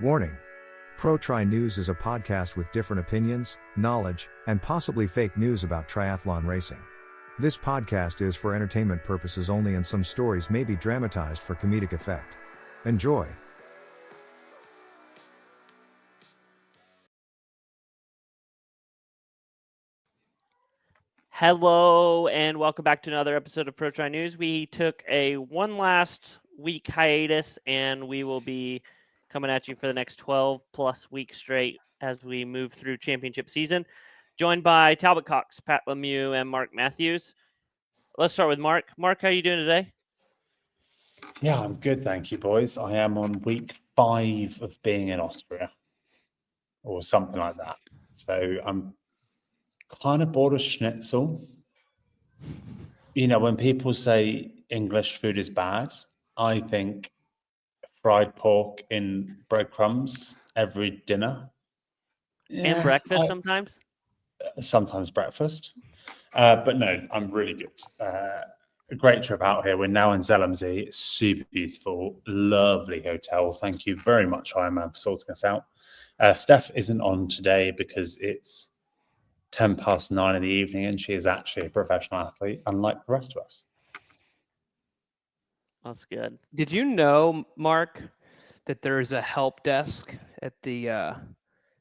Warning. Pro-Tri News is a podcast with different opinions, knowledge, and possibly fake news about triathlon racing. This podcast is for entertainment purposes only, and some stories may be dramatized for comedic effect. Enjoy. Hello and welcome back to another episode of Pro-Tri News. We took a one last week hiatus and we will be coming at you for the next 12 plus weeks straight as we move through championship season. Joined by Talbot Cox, Pat Lemieux, and Mark Matthews. Let's start with Mark. Mark, how are you doing today? Yeah, I'm good, thank you, boys. I am on week 5 of being in Austria or something like that. So I'm kind of bored of schnitzel. You know, when people say English food is bad, I think fried pork in breadcrumbs every dinner. And breakfast sometimes? Sometimes breakfast. But no, I'm really good. A great trip out here. We're now in Zellamsee. It's super beautiful, lovely hotel. Thank you very much, Ironman, for sorting us out. Steph isn't on today because it's 9:10 in the evening, and she is actually a professional athlete, unlike the rest of us. That's good. Did you know, Mark, that there's a help desk at the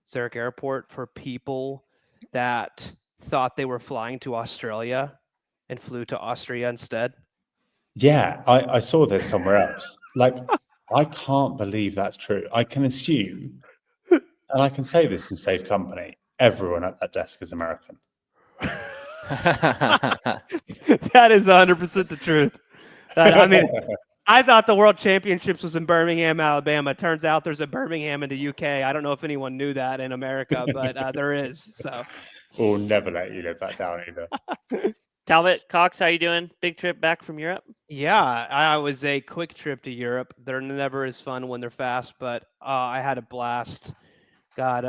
Zurich airport for people that thought they were flying to Australia and flew to Austria instead? Yeah, I saw this somewhere else. Like, I can't believe that's true. I can assume, and I can say this in safe company, everyone at that desk is American. That is 100% the truth. I mean, I thought the World Championships was in Birmingham, Alabama. Turns out there's a Birmingham in the UK. I don't know if anyone knew that in America, but there is. So We'll never let you live that down either. Talbot Cox, how you doing? Big trip back from Europe? yeah, I was a quick trip to Europe. They're never as fun when they're fast, but I had a blast. Got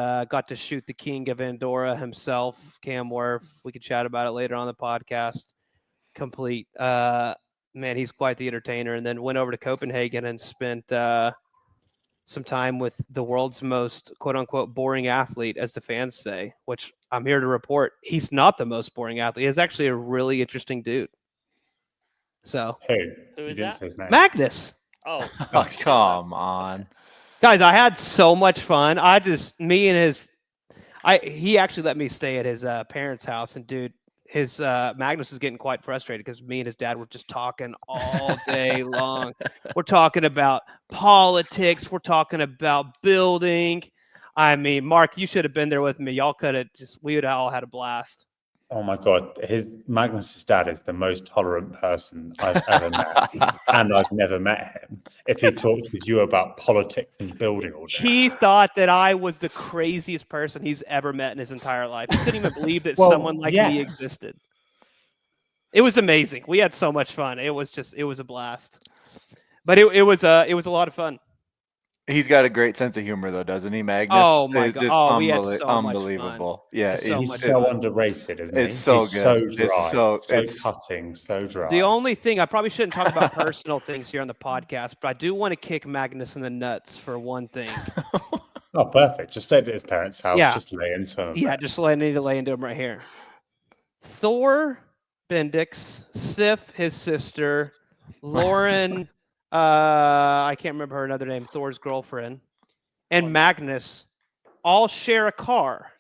to shoot the king of Andorra himself, Cam Worth. We could chat about it later on the podcast. Complete. Man, he's quite the entertainer. And then went over to Copenhagen and spent some time with the world's most quote-unquote boring athlete, as the fans say, which I'm here to report. He's not the most boring athlete. He's actually a really interesting dude. So Who Who is didn't that? say his name. Magnus. Oh, Oh, come on. Guys, I had so much fun. He actually let me stay at his parents' house, and dude, his Magnus is getting quite frustrated because me and his dad were just talking all day long. We're talking about politics. We're talking about building. I mean, Mark, you should have been there with me. Y'all could have we would have all had a blast. Oh my God, Magnus's dad is the most tolerant person I've ever met, and I've never met him. If he talked with you about politics and building all day, He thought that I was the craziest person he's ever met in his entire life. He couldn't even believe that someone like me existed. It was amazing. We had so much fun. It was a blast. But it was a lot of fun. He's got a great sense of humor, though, doesn't he, Magnus? Oh, my It's God. just We had so much fun. unbelievable. Yeah, So he's much so fun. underrated, isn't he? It's so He's good. so It's dry, so- so it's- cutting, so dry. The only thing, I probably shouldn't talk about personal things here on the podcast, but I do want to kick Magnus in the nuts for one thing. Oh, perfect. Just stayed at his parents' house. Yeah. Just lay into him. Yeah, I need to lay into him right here. Thor Bendix, Sif, his sister, Lauren, I can't remember her another name, Thor's girlfriend, and Magnus all share a car.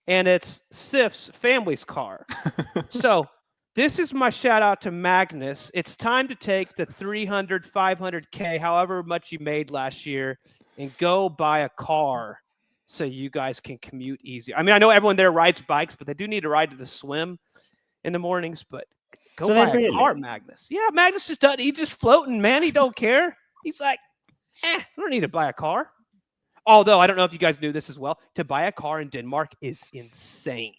And it's Sif's family's car. So this is my shout out to Magnus. It's time to take the 300, 500K, however much you made last year, and go buy a car so you guys can commute easy. I mean, I know everyone there rides bikes, but they do need to ride to the swim in the mornings. But go Do buy they a car, really? Magnus. Yeah, Magnus just doesn't. He's just floating, man. He don't care. He's like, I don't need to buy a car. Although I don't know if you guys knew this as well. To buy a car in Denmark is insane.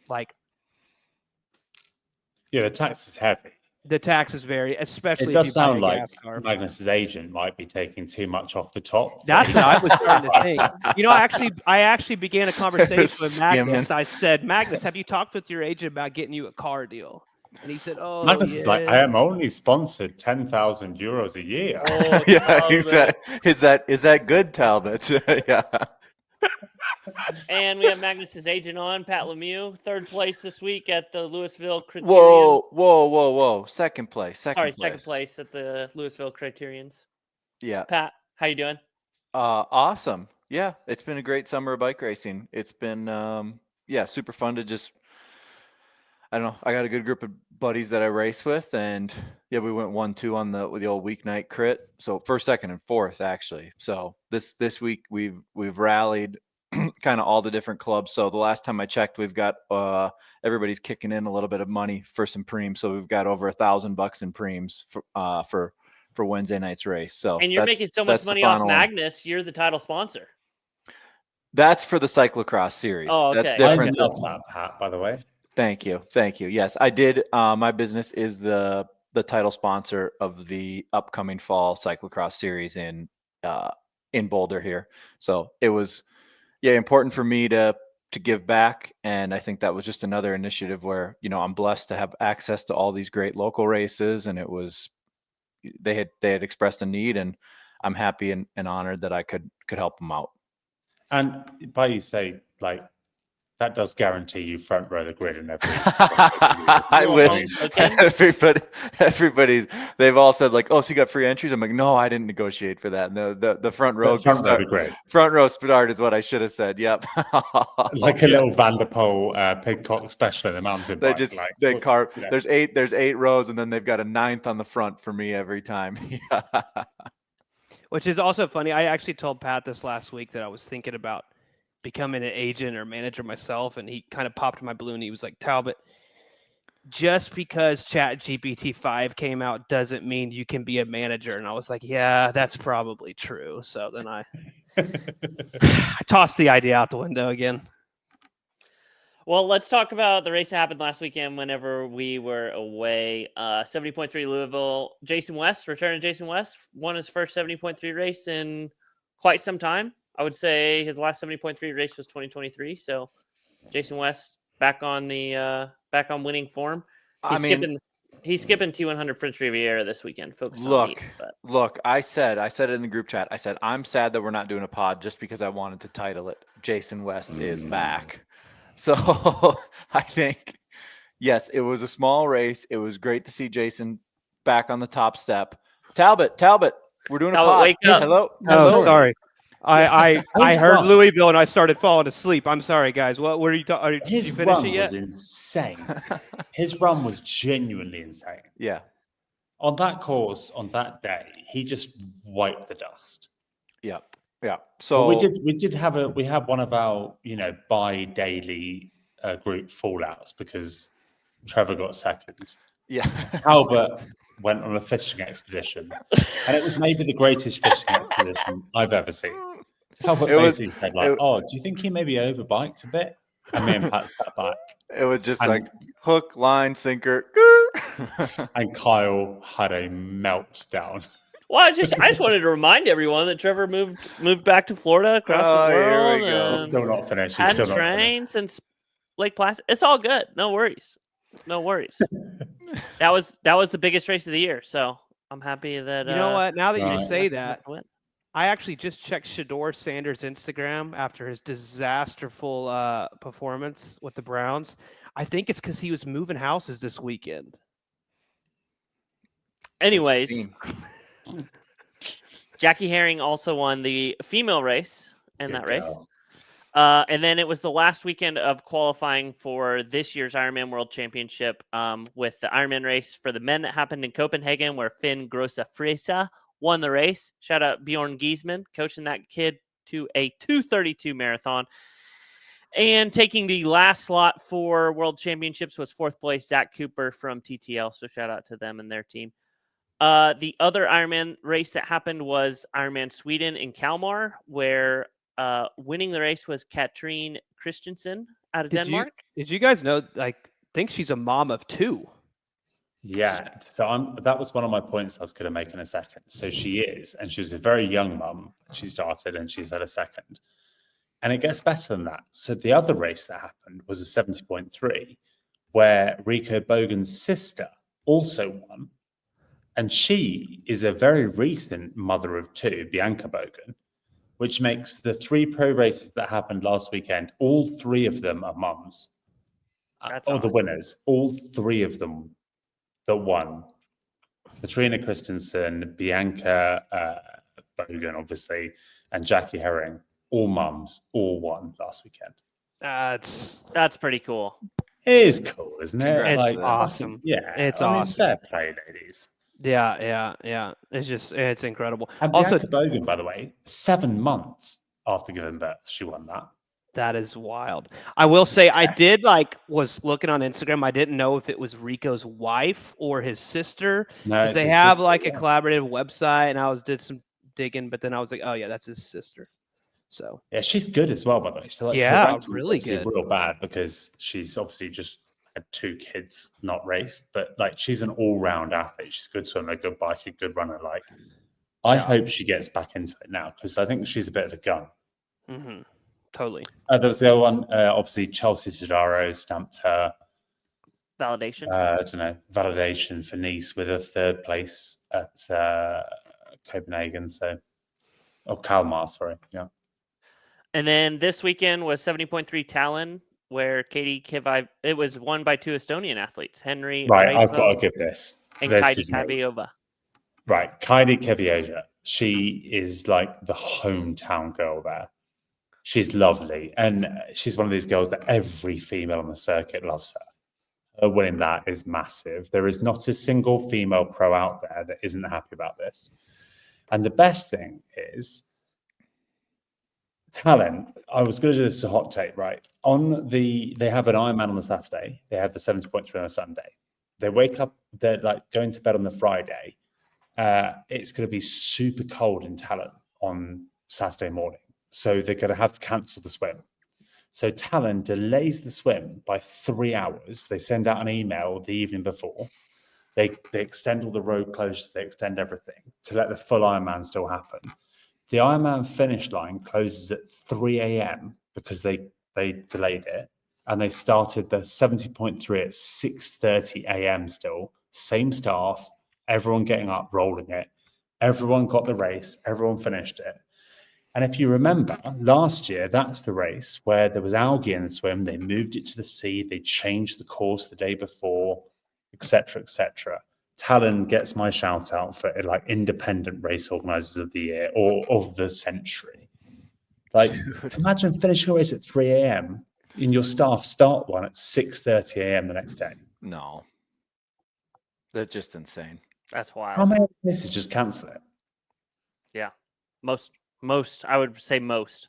Like, Yeah, the tax is heavy. the taxes vary, especially It if does you buy sound a like gas car. Magnus's agent might be taking too much off the top. That's what I was starting to think. You know, I actually began a conversation with Magnus. Skimming. I said, Magnus, have you talked with your agent about getting you a car deal? And he said, "Oh, Magnus yeah. is like, I am only sponsored 10,000 euros a year. Oh, Yeah, Talbot. exactly. Is that good, Talbot? Yeah. And we have Magnus's agent on, Pat Lemieux, third place this week at the Louisville Criterions. Whoa. Second place. Second place at the Louisville Criterions. Yeah. Pat, how you doing? Awesome. Yeah, it's been a great summer of bike racing. It's been super fun to just, I don't know. I got a good group of buddies that I race with, and yeah, we went 1-2 on the old weeknight crit. So first, second, and fourth actually. So this week we've rallied kind of all the different clubs. So the last time I checked, we've got everybody's kicking in a little bit of money for some preems. So we've got over $1,000 in preems for Wednesday night's race. So And you're making so much money off Magnus. You're the title sponsor. That's for the cyclocross series. Oh, okay. That's different. I love that, Pat, by the way. Thank you. Yes, I did. My business is the title sponsor of the upcoming fall cyclocross series in Boulder here. So it was, important for me to give back. And I think that was just another initiative where, I'm blessed to have access to all these great local races. And it was, they had expressed a need, and I'm happy and honored that I could help them out. And by you say, like, that does guarantee you front row the grid and everything. I wish everybody's. They've all said like, "Oh, so you got free entries?" I'm like, "No, I didn't negotiate for that." No, the front row front row start is what I should have said. Yep. Like a little Vanderpool Pigcock special in the mountain bike. They carve. There's 8 rows, and then they've got a 9th on the front for me every time. Which is also funny. I actually told Pat this last week that I was thinking about becoming an agent or manager myself, and he kind of popped my balloon. He was like, "Talbot, just because ChatGPT 5 came out doesn't mean you can be a manager." And I was like, "Yeah, that's probably true." So then I tossed the idea out the window again. Well, let's talk about the race that happened last weekend whenever we were away. 70.3 Louisville. Jason West, returning Jason West, won his first 70.3 race in quite some time. I would say his last 70.3 race was 2023. So Jason West back on winning form. He's skipping T100 French Riviera this weekend. Look, I said it in the group chat. I said, I'm sad that we're not doing a pod just because I wanted to title it Jason West is back. So I think, yes, it was a small race. It was great to see Jason back on the top step. Talbot, we're doing a pod. Wake up. Hello. Oh, sorry. I heard Louisville and I started falling asleep. I'm sorry, guys. What were you talking? Did you finish it yet? His run was insane. His run was genuinely insane. Yeah. On that course, on that day, he just wiped the dust. Yeah. Yeah. So we had one of our, bi-daily group fallouts because Trevor got second. Yeah. Albert went on a fishing expedition, and it was maybe the greatest fishing expedition I've ever seen. Albert basically said, "Oh, do you think he maybe overbiked a bit?" And me and Pat sat back. It was just like hook, line, sinker. And Kyle had a meltdown. Well, I just wanted to remind everyone that Trevor moved back to Florida across the world. Here we go. He's still not finished. He's hadn't trained since Lake Placid. It's all good. No worries. That was the biggest race of the year. So I'm happy that you know what. Now that you say that, win. I actually just checked Shador Sanders' Instagram after his disasterful performance with the Browns. I think it's because he was moving houses this weekend. Anyways, Jackie Herring also won the female race in that race. And then it was the last weekend of qualifying for this year's Ironman World Championship with the Ironman race for the men that happened in Copenhagen, where Finn Grossa Fresa won the race. Shout out Bjorn Giesman, coaching that kid to a 2:32 marathon. And taking the last slot for World Championships was fourth place Zach Cooper from TTL. So shout out to them and their team. The other Ironman race that happened was Ironman Sweden in Kalmar, where winning the race was Katrine Christensen out of Denmark. Did you guys know? I think she's a mom of 2. Yeah, so that was one of my points I was going to make in a second. So she is, and she was a very young mum. She started, and she's had a second, and it gets better than that. So the other race that happened was a 70.3, where Rico Bogan's sister also won. And she is a very recent mother of two, Bianca Bogan, which makes the 3 pro races that happened last weekend, all 3 of them are mums. That's The awesome. winners, all 3 of them that won. Katrina Christensen, Bianca Bogan, obviously, and Jackie Herring, all mums, all won last weekend. That's pretty cool. It is cool, isn't it? Congrats It's to them. awesome. Yeah, It's I mean, awesome. fair play, ladies. Yeah. It's incredible. And Also, Bianca Bogan, by the way, 7 months after giving birth, she won that. that is wild. I will say I did was looking on Instagram. I didn't know if it was Rico's wife or his sister. No, Because it's they his have sister, a yeah. collaborative website, and did some digging, but then I was like, oh yeah, that's his sister. So Yeah, she's good as well, by the way. She's like, Yeah, her ranking's really obviously good. real bad because she's obviously just had 2 kids, not raced, but like she's an all-round athlete. She's a good swimmer, good biker, good runner. Like, I hope she gets back into it now because I think she's a bit of a gun. totally. There was the other one, obviously Chelsea Sodaro stamped her Validation. I don't know, validation for Nice with a 3rd place at Copenhagen. So, Kalmar, sorry. Yeah. And then this weekend was 70.3 Talon, where Katie Kivi, it was won by 2 Estonian athletes, Henry Right, I've Reifel got to give this. and This Kaidi is me. Kaviova. Right, Kaidi Kevioja. She is like the hometown girl there. She's lovely. And she's one of these girls that every female on the circuit loves her. Her winning that is massive. There is not a single female pro out there that isn't happy about this. And the best thing is, Talent, I was going to do this as a hot take, right? They have an Ironman on the Saturday. They have the 70.3 on the Sunday. They wake up, they're like going to bed on the Friday. It's going to be super cold in Talent on Saturday morning. So they're going to have to cancel the swim. So Talent delays the swim by 3 hours. They send out an email the evening before. They extend all the road closures. They extend everything to let the full Ironman still happen. The Ironman finish line closes at 3 a.m. because they delayed it. And they started the 70.3 at 6:30 a.m. still. Same staff, everyone getting up, rolling it. Everyone got the race. Everyone finished it. And if you remember, last year, that's the race where there was algae in the swim. They moved it to the sea. They changed the course the day before, etc., etc. Talon gets my shout out for like independent race organizers of the year or of the century. Like, imagine finishing a race at 3 a.m. and your staff start one at 6:30 a.m. the next day. No. That's just insane. That's wild. How many races just cancel it? Yeah. Most, I would say most.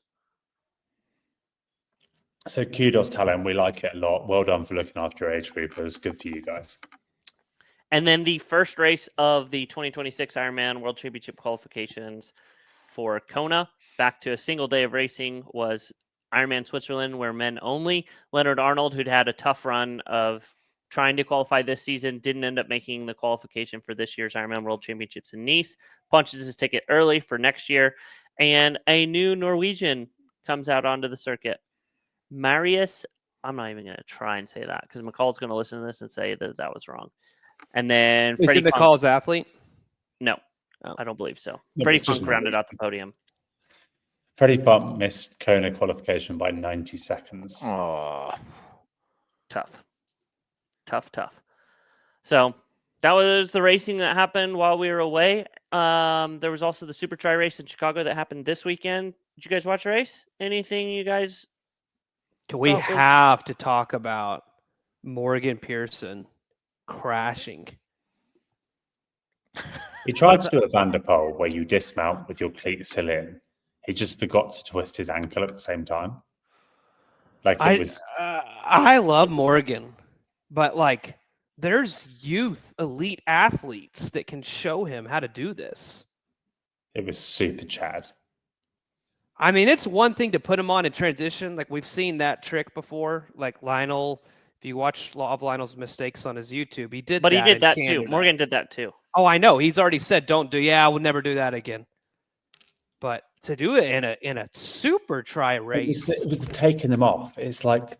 So kudos, Talon. We like it a lot. Well done for looking after your age groupers. Good for you guys. And then the first race of the 2026 Ironman World Championship qualifications for Kona, back to a single day of racing, was Ironman Switzerland, where men only. Leonard Arnold, who'd had a tough run of trying to qualify this season, didn't end up making the qualification for this year's Ironman World Championships in Nice. Punches his ticket early for next year. And a new Norwegian comes out onto the circuit. Marius, I'm not even going to try and say that because McCall's going to listen to this and say that was wrong. And then Is Freddie it Funk. McCall's athlete? No, Oh. I don't believe so. No, Freddie it's just Funk rounded out the podium. Freddie Funk missed Kona qualification by 90 seconds. Oh, Tough. So that was the racing that happened while we were away. There was also the Super Tri race in Chicago that happened this weekend. Did you guys watch the race? Anything you guys? We Oh, have to talk about Morgan Pearson crashing. He tried to do a Vanderpool where you dismount with your cleats still in. He just forgot to twist his ankle at the same time. Like it was. I love Morgan, but like there's youth elite athletes that can show him how to do this. It was super Chad. I mean, it's one thing to put him on in transition. Like we've seen that trick before. Like Lionel, if you watch Law of Lionel's mistakes on his YouTube, he did. But he did in that too. Canada. Morgan did that too. Oh, I know. He's already said, "Don't do." Yeah, I would never do that again. But to do it in a super try race, It was the taking them off. It's like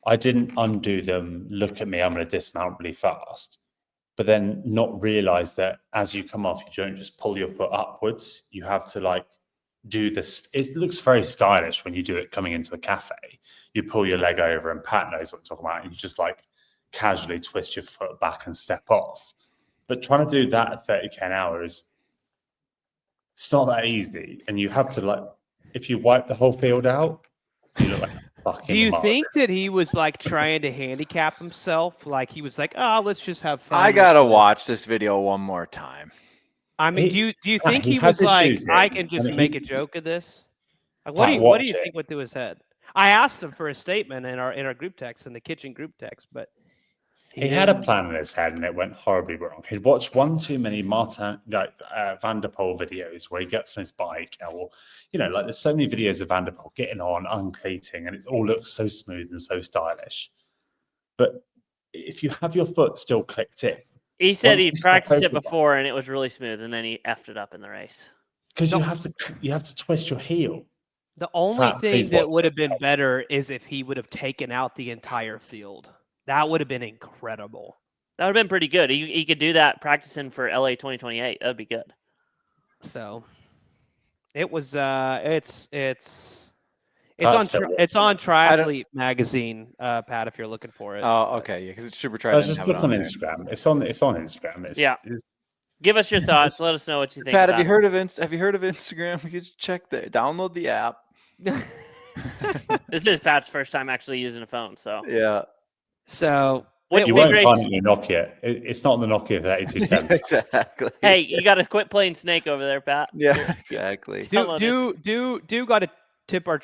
I didn't undo them. Look at me, I'm going to dismount really fast. But then not realize that as you come off, you don't just pull your foot upwards. You have to like do this. It looks very stylish when you do it coming into a cafe. You pull your leg over, and Pat knows what I'm talking about. And you just like casually twist your foot back and step off. But trying to do that at 30k an hour it's not that easy. And you have to like, if you wipe the whole field out, you look like fucking Do you mud. think that he was like trying to handicap himself? Like he was like, "Oh, let's just have fun." I with gotta this." watch this video one more time. I mean, He- do you Matt, think he he has was his like, shoes "I in, can just and make he- a joke of this"? Like, Pat, what do watch you it. think went through his head? I asked him for a statement in our group text, in the kitchen group text, but He had a didn't. plan in his head and it went horribly wrong. He'd watched one too many Martin Van der Poel videos where he gets on his bike, or like there's so many videos of Van der Poel getting on, uncleating, and it all looks so smooth and so stylish. But if you have your foot still clicked in, He said once he you step practiced it over before and it was really smooth, and then he effed it up in the race. because No. you have to twist your heel. The only Pat, thing please that watch would it. have been better is if he would have taken out the entire field. That would have been incredible. That would have been pretty good. He could do that practicing for LA 2028. That would be good. So it was. It's Pat's on still it's on don't- Triathlete magazine, Pat. If you're looking for it. Oh, okay, yeah, because it's Super Try. No, didn't just have it look on there. Instagram. It's on Instagram. Yeah. It's, Give us your thoughts. Let us know what you think. Pat, about have you heard of Instagram? You can check download the app. it. This is Pat's first time actually using a phone. So, Yeah, So which you big won't race? find it in your Nokia. It's not the Nokia 3210. exactly. Hey, you got to quit playing Snake over there, Pat. Yeah, exactly. do got to tip our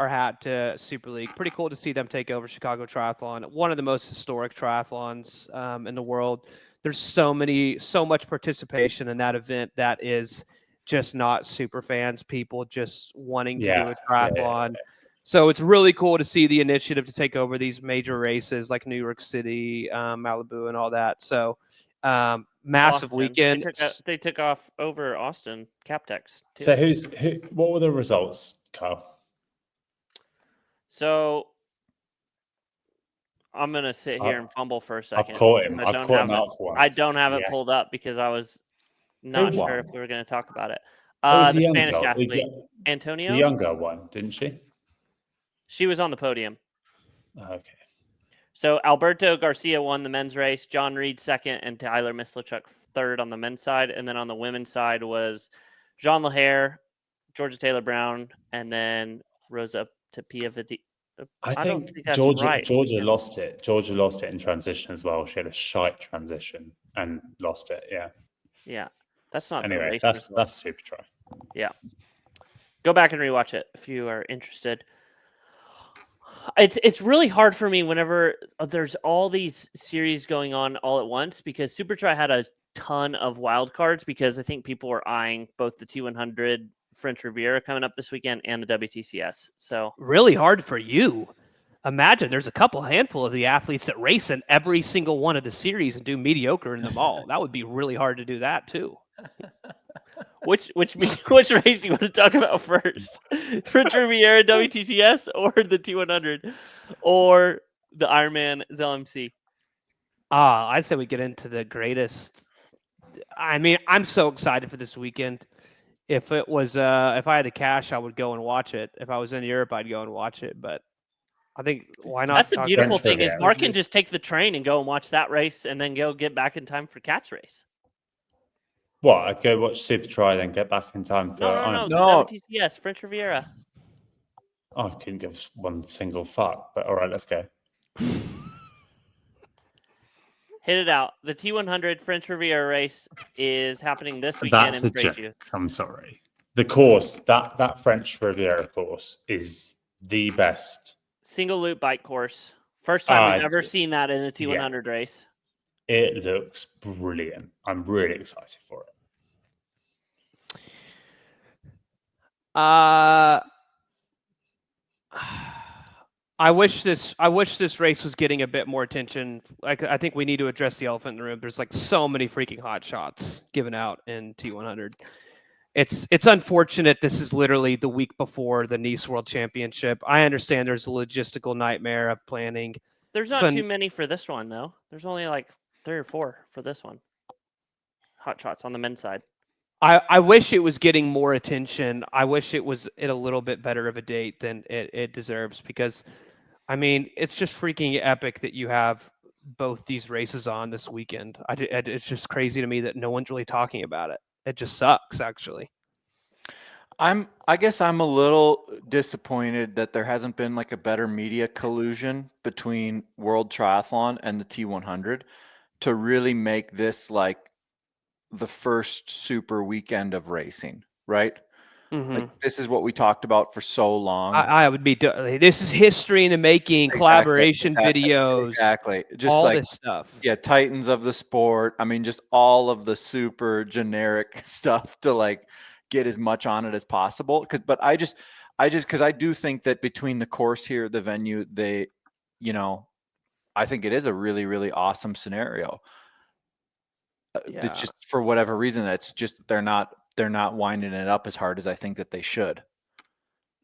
hat to Super League. Pretty cool to see them take over Chicago Triathlon, one of the most historic triathlons in the world. There's so much participation in that event that is just not super fans, people just wanting to do a triathlon. Yeah. So it's really cool to see the initiative to take over these major races like New York City, Malibu, and all that. So massive Austin. weekend. They took off over Austin Captex. Too. So what were the results, Carl? So I'm gonna sit here and fumble for a second. I've caught him. I I've don't caught have him it. out for once. I don't have it Yes. pulled up because I was not Who sure won? if we were going to talk about it. Who was The young Spanish girl? athlete, Antonio. The younger one, didn't she? She was on the podium. Okay. So Alberto Garcia won the men's race, John Reed second, and Tyler Mislachuk third on the men's side. And then on the women's side was Jean Lahair, Georgia Taylor Brown, and then Rosa Tapia. I don't think that's Georgia right. lost it. Georgia lost it in transition as well. She had a shite transition and lost it. Yeah. Yeah, that's not the Anyway, race. that's Super Try. Yeah. Go back and rewatch it if you are interested. It's really hard for me whenever there's all these series going on all at once because Super Try had a ton of wild cards because I think people were eyeing both the T100 French Riviera coming up this weekend and the WTCS. So Really hard for you. Imagine there's a handful of the athletes that race in every single one of the series and do mediocre in them all. That would be really hard to do that too. which race you want to talk about first? French Riviera WTCS or the T100 or the Ironman ZLMC? I'd say we get into the greatest. I mean, I'm so excited for this weekend. If it was, if I had the cash, I would go and watch it. If I was in Europe, I'd go and watch it. But I think why not? That's the beautiful French thing is Riviera. Mark can just take the train and go and watch that race and then go get back in time for Cat's race. What? I'd go watch Super Try, then get back in time for. No, No. the WTCS, French Riviera. I couldn't give one single fuck. But all right, let's go. Hit it out. The T100 French Riviera race is happening this weekend That's in a joke. Preju. I'm sorry. The course, that French Riviera course, is the best. Single loop bike course. First time I've Uh, ever seen that in a T100 race. It looks brilliant. I'm really excited for it. I wish this race was getting a bit more attention. Like I think we need to address the elephant in the room. There's like so many freaking hot shots given out in T100. it's unfortunate. This is literally the week before the Nice World Championship. I understand there's a logistical nightmare of planning. There's not too many for this one, though. There's only like 3 or 4 for this one. Hot shots on the men's side. I wish it was getting more attention. I wish it was at a little bit better of a date than it deserves, because, I mean, it's just freaking epic that you have both these races on this weekend. It's just crazy to me that no one's really talking about it. It just sucks, actually. I guess I'm a little disappointed that there hasn't been like a better media collusion between World Triathlon and the T100 to really make this like the first super weekend of racing, right? Like this is what we talked about for so long. I would be. This is history in the making. Collaboration videos, exactly. Just all like this stuff. Yeah, titans of the sport. I mean, just all of the super generic stuff to like get as much on it as possible. But I just because I do think that between the course here, the venue, I think it is a really, really awesome scenario. It's just for whatever reason, it's just they're not winding it up as hard as I think that they should.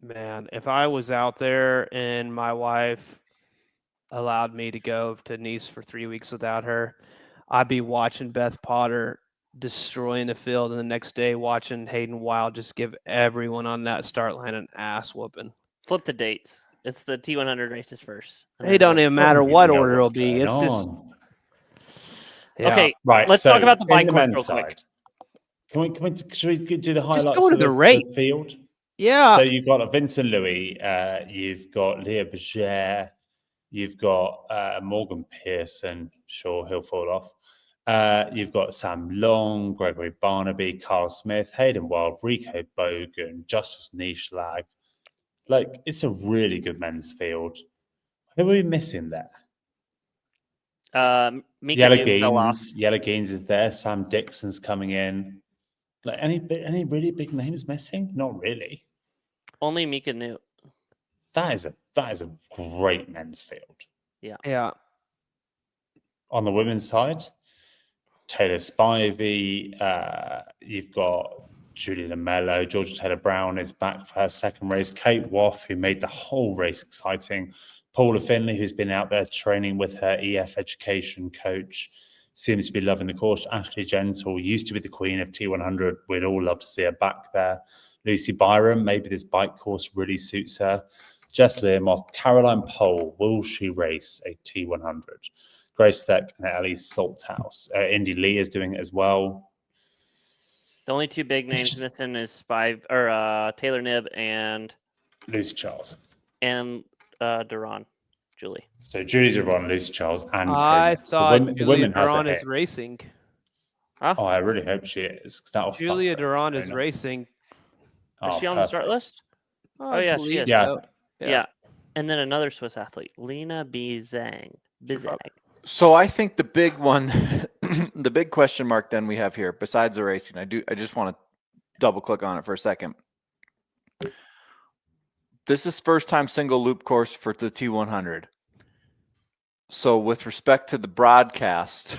Man, if I was out there and my wife allowed me to go to Nice for 3 weeks without her, I'd be watching Beth Potter destroying the field, and the next day watching Hayden Wild just give everyone on that start line an ass whooping. Flip the dates. It's the T100 races first. It don't even matter what order it'll be. It's just okay. Right. Let's talk about the bike course real quick. Should we do the highlights? Just go to the race. The field. Yeah. So you've got Vincent Louis, you've got Leah Berger, you've got Morgan Pearson. Sure, he'll fall off. You've got Sam Long, Gregory Barnaby, Carl Smith, Hayden Wild, Rico Bogan, Justice Nischlag. Like, it's a really good men's field. Who are we missing there? Yellow Gaines is there. Sam Dixon's coming in. Like any really big names missing? Not really. Only Mika Newt. That is a great men's field. Yeah. On the women's side, Taylor Spivey, you've got Julie Lamello, Georgia Taylor Brown is back for her second race. Kate Woff, who made the whole race exciting. Paula Finley, who's been out there training with her EF education coach, seems to be loving the course. Ashley Gentle used to be the queen of T100. We'd all love to see her back there. Lucy Byram, maybe this bike course really suits her. Jess Learmoth, Caroline Pohl, will she race a T100? Grace Steck and Ellie Salthouse. Indy Lee is doing it as well. The only two big names missing is Taylor Knibb and Lucy Charles. And Duran, Julie. So Julie Duran, Lucy Charles, and I Taylor. thought the Julia women Duran is racing. Huh? Oh, I really hope she is. Julia Duran is racing. Is she on the start list? Oh yeah, she is. Yeah. And then another Swiss athlete, Lena Bizang. So I think the big one, the big question mark then we have here, besides the racing, I just want to double click on it for a second. This is first time single loop course for the T100. So with respect to the broadcast,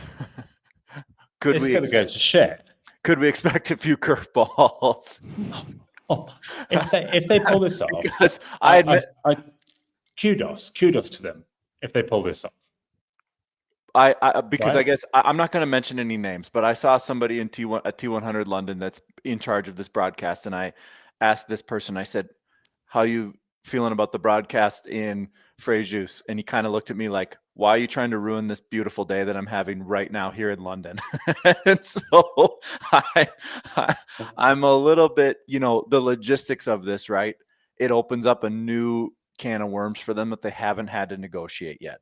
could we expect a few curveballs? If they pull this off, because kudos to them if they pull this off. Because I guess I'm not going to mention any names, but I saw somebody in T100 London that's in charge of this broadcast, and I asked this person, I said, how you feeling about the broadcast in Fréjus? And he kind of looked at me like, why are you trying to ruin this beautiful day that I'm having right now here in London? And so I'm a little bit, the logistics of this, right? It opens up a new can of worms for them that they haven't had to negotiate yet.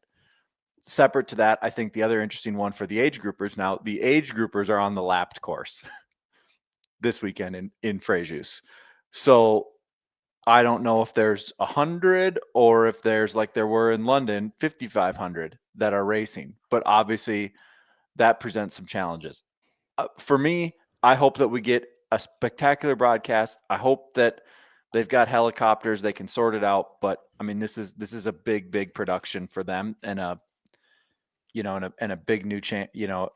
Separate to that, I think the other interesting one for the age groupers, now the age groupers are on the lapped course this weekend in Fréjus. So I don't know if there's 100 or if there's, like there were in London, 5,500 that are racing. But obviously that presents some challenges. For me, I hope that we get a spectacular broadcast. I hope that they've got helicopters, they can sort it out. But I mean, this is a big production for them, and a big new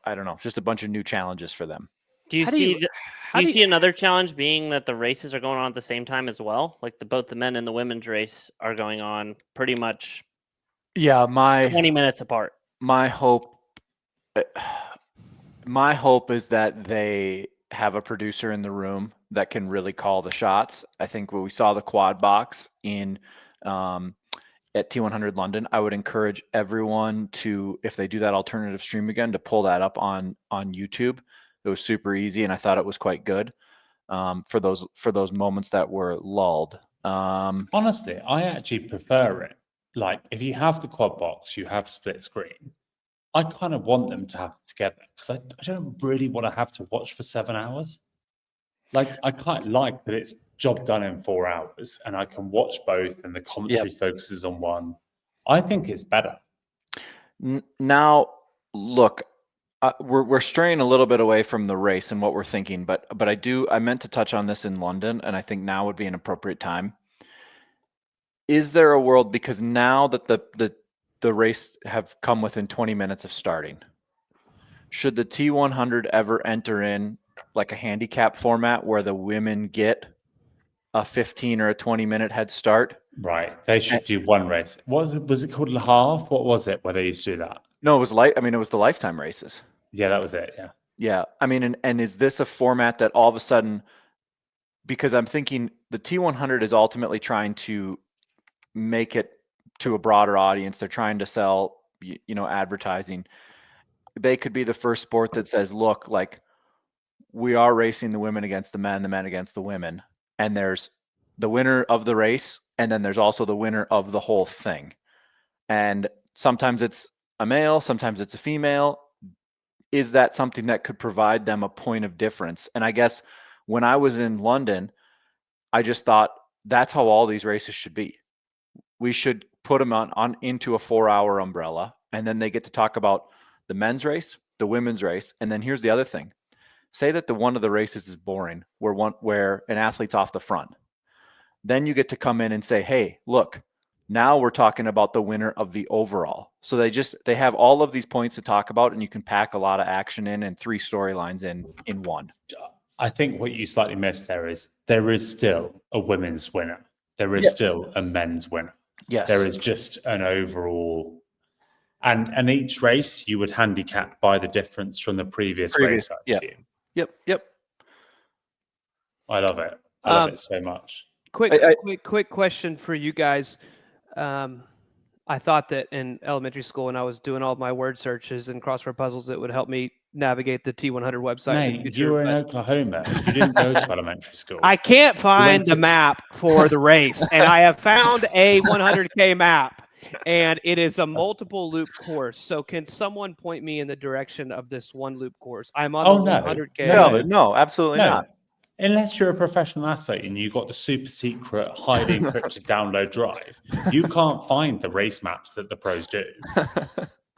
I don't know, just a bunch of new challenges for them. Do you How do see you- do how you do see another challenge being that the races are going on at the same time as well? Like both the men and the women's race are going on pretty much Yeah, 20 minutes apart. my hope my hope is that they have a producer in the room that can really call the shots. I think when we saw the quad box in at T100 London, I would encourage everyone to, if they do that alternative stream again, to pull that up on YouTube. It was super easy, and I thought it was quite good for those moments that were lulled. Honestly, I actually prefer it. Like, if you have the quad box, you have split screen. I kind of want them to happen together because I don't really want to have to watch for 7 hours. Like, I quite like that it's job done in 4 hours and I can watch both and the commentary focuses on one. I think it's better. Now, look, we're straying a little bit away from the race and what we're thinking, but I meant to touch on this in London, and I think now would be an appropriate time. Is there a world, because now that the race have come within 20 minutes of starting, should the T100 ever enter in like a handicap format where the women get a 15 or a 20-minute head start? Right. They should do one race. Was it called Le Havre? What was it where they used to do that? No, it was it was the lifetime races. Yeah, that was it. Yeah. Yeah. I mean, and is this a format that all of a sudden, because I'm thinking the T100 is ultimately trying to make it to a broader audience. They're trying to sell, advertising. They could be the first sport that says, look, like, we are racing the women against the men against the women. And there's the winner of the race, and then there's also the winner of the whole thing. And sometimes it's a male, sometimes it's a female. Is that something that could provide them a point of difference? And I guess when I was in London, I just thought that's how all these races should be. We should put them on into a 4-hour umbrella, and then they get to talk about the men's race, the women's race, and then here's the other thing. Say that one of the races is boring, where an athlete's off the front. Then you get to come in and say, hey, look, now we're talking about the winner of the overall. So they have all of these points to talk about, and you can pack a lot of action in and 3 storylines in one. I think what you slightly missed there is still a women's winner. There is still a men's winner. Yes. There is just an overall, and each race you would handicap by the difference from the previous race. I assume. Yep. I love it. I love it so much. Quick question for you guys. I thought that in elementary school, when I was doing all my word searches and crossword puzzles, it would help me navigate the T100 website. Mate, you were in Oklahoma. You didn't go to elementary school. I can't find the map for the race, and I have found a 100K map, and it is a multiple loop course. So can someone point me in the direction of this one loop course? I'm on the 100K. No, absolutely not. Unless you're a professional athlete and you got the super secret, highly encrypted download drive, you can't find the race maps that the pros do.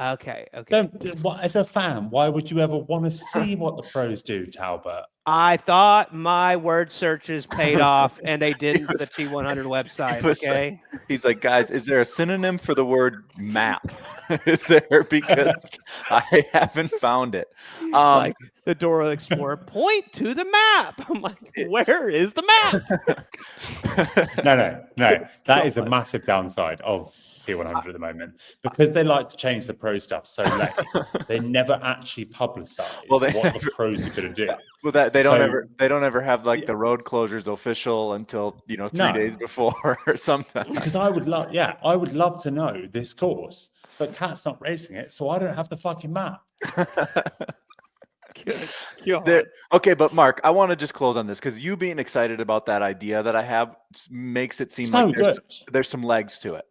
Okay. As a fan, why would you ever want to see what the pros do, Talbot? I thought my word searches paid off, and they didn't for the T100 website. Okay. He's like, guys, is there a synonym for the word map? Is there? Because I haven't found it. Like the Dora Explorer, point to the map. I'm like, where is the map? No. That is a massive downside of T100 at the moment, because they like to change the pro stuff so late. They never actually publicize what the pros are going to do. Well, they don't ever have like the road closures official until 3 days before or something. Because I would love to know this course, but Cat's not racing it, so I don't have the fucking map. Okay, but Mark, I want to just close on this, because you being excited about that idea that I have makes it seem like there's some legs to it.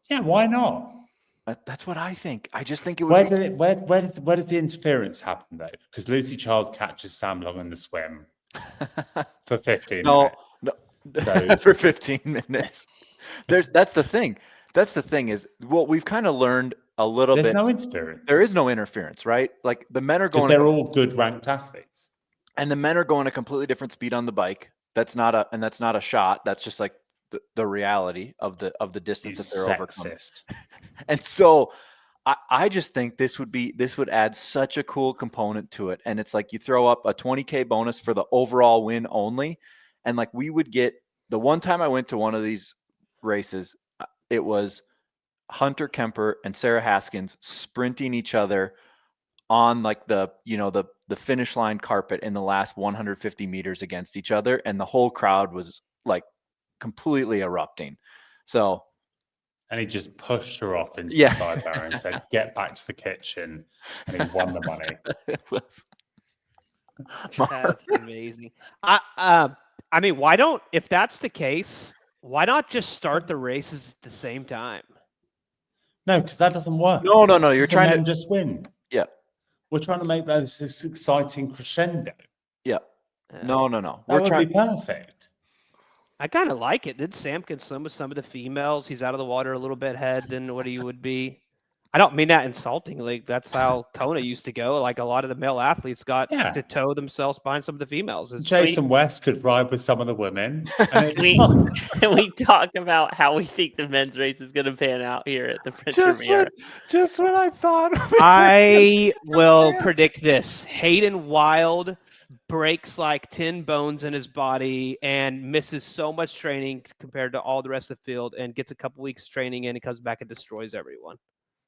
Yeah, why not? That's what I think. I just think it would. Where did the interference happen though? Because Lucy Charles catches Sam Long in the swim for 15 minutes. No. So for 15 minutes. That's the thing. That's the thing is what we've kind of learned a little bit. There's no interference. There is no interference, right? Like the men are going. They're all good ranked athletes, and the men are going a completely different speed on the bike. That's not a shot. That's just like the reality of the distance that they're overcoming. And so I just think this would add such a cool component to it. And it's like you throw up a 20K bonus for the overall win only. And like we would get the one time I went to one of these races, it was Hunter Kemper and Sarah Haskins sprinting each other on like the finish line carpet in the last 150 meters against each other. And the whole crowd was like completely erupting. So, and he just pushed her off into Yeah. the side bar and said, "Get back to the kitchen," and he won the money. it was That's amazing. I mean, why don't, if that's the case, why not just start the races at the same time? No, because that doesn't work. no. You're Because the trying men to just win. yeah. We're trying to make this exciting crescendo. Yeah. No. That We're would trying. be perfect. I kind of like it. Then Sam can swim with some of the females. He's out of the water a little bit ahead than what he would be. I don't mean that insultingly. That's how Kona used to go. Like a lot of the male athletes got Yeah. to tow themselves behind some of the females. It's Jason West could ride with some of the women. And Can we talk about how we think the men's race is going to pan out here at the French Riviera? Just when I thought I will predict this. Hayden Wild breaks like 10 bones in his body and misses so much training compared to all the rest of the field and gets a couple weeks training in and comes back and destroys everyone.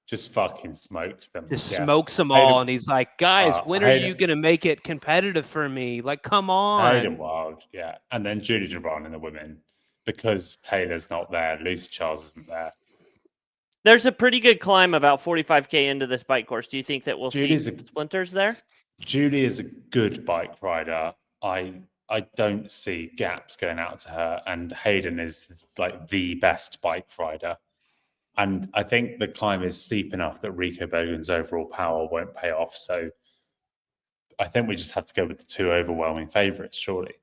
just fucking smokes them. Just Yeah. smokes them Hayden- all. And he's like, guys, when are you Hayden- going to make it competitive for me? Like, come on. Hayden Wild, yeah. And then Judy Duran in the women because Taylor's not there. Lucy Charles isn't there. There's a pretty good climb about 45K into this bike course. Do you think that we'll Judy's see splinters there? Julie is a good bike rider. I don't see gaps going out to her, and Hayden is like the best bike rider. And I think the climb is steep enough that Rico Bogan's overall power won't pay off. So I think we just have to go with the two overwhelming favourites, surely.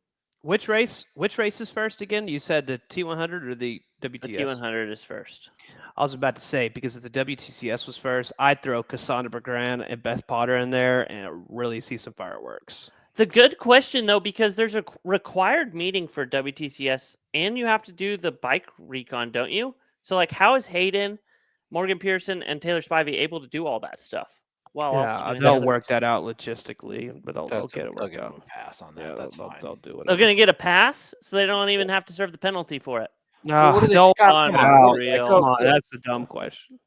Which race is first again? You said the T100 or the WTCS? The T100 is first. I was about to say, because if the WTCS was first, I'd throw Cassandra Bergran and Beth Potter in there and really see some fireworks. It's a good question, though, because there's a required meeting for WTCS, and you have to do the bike recon, don't you? So, like, how is Hayden, Morgan Pearson, and Taylor Spivey able to do all that stuff? While also doing the they'll other- work that out logistically, but they'll get it worked give them out. a pass on that. Yeah, That's they'll, fine. they'll do it. They're going to get a pass, so they don't even have to serve the penalty for it. No, what do they they'll got come out. out? Real. Come on, that's a dumb question.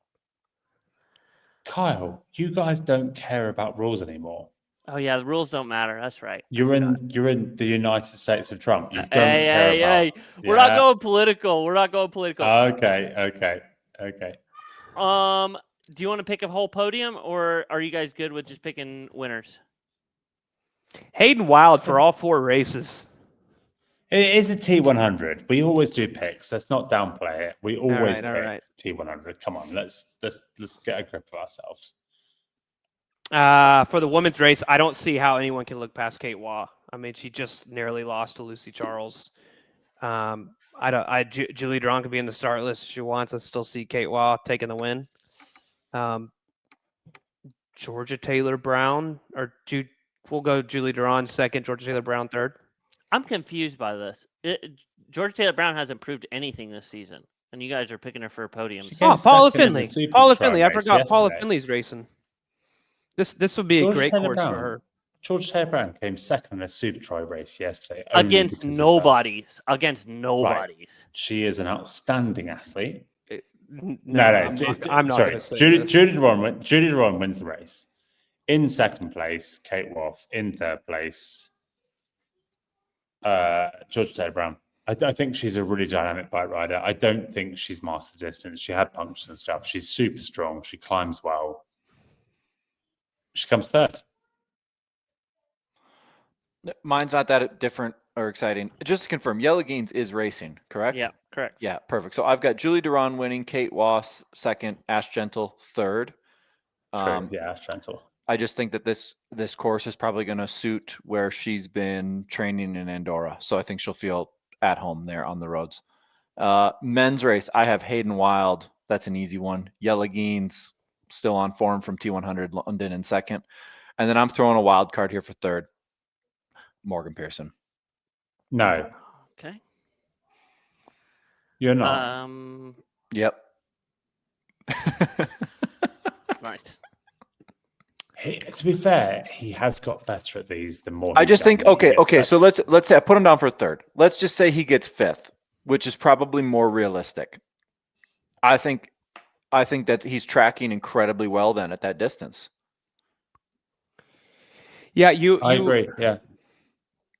Kyle, you guys don't care about rules anymore. Oh, yeah, the rules don't matter. That's right. You're in the United States of Trump. You don't Hey, care hey, about. hey. We're not going political. We're not going political. Okay. Do you want to pick a whole podium, or are you guys good with just picking winners? Hayden Wild for all four races. It is a T100. We always do picks. Let's not downplay it. We always all pick right. T100. Come on, let's get a grip of ourselves. For the women's race, I don't see how anyone can look past Kate Waugh. I mean, she just nearly lost to Lucy Charles. Julie Duran could be in the start list if she wants. I still see Kate Waugh taking the win. Georgia Taylor Brown, we'll go Julie Duran second, Georgia Taylor Brown third. I'm confused by this. Georgia Taylor Brown hasn't proved anything this season, and you guys are picking her for a podium. She Oh, came Paula second in the Finley. Super Paula Tri Finley. I race forgot Paula yesterday. Finley's racing. This would be a Georgia great Taylor course Brown. for her. George Taylor Brown came second in a Super Tri race yesterday. only Against because of that. nobodies. Against nobodies. She is an outstanding athlete. No, I'm not sorry. going to say Judy this. Duran wins the race. In second place, Kate Waugh. In third place, Georgia Taylor Brown. I think she's a really dynamic bike rider. I don't think she's mastered distance. She had punctures and stuff. She's super strong. She climbs well. She comes third. Mine's not that different or exciting. Just to confirm, Yellow Gaines is racing, correct? Yeah, correct. Yeah, perfect. So I've got Julie Duran winning, Kate Wass second, Ash Gentle third. True. Yeah, gentle. I just think that this course is probably going to suit where she's been training in Andorra. So I think she'll feel at home there on the roads. Men's race, I have Hayden Wild. That's an easy one. Yellow Gaines still on form from T100 London in second. And then I'm throwing a wild card here for third. Morgan Pearson. No, Okay. you're not. Yep. All Nice. To be fair, he has got better at these the more. I he's just think done them. okay. So let's say I put him down for third. Let's just say he gets fifth, which is probably more realistic. I think that he's tracking incredibly well then at that distance. Yeah, I agree. Yeah.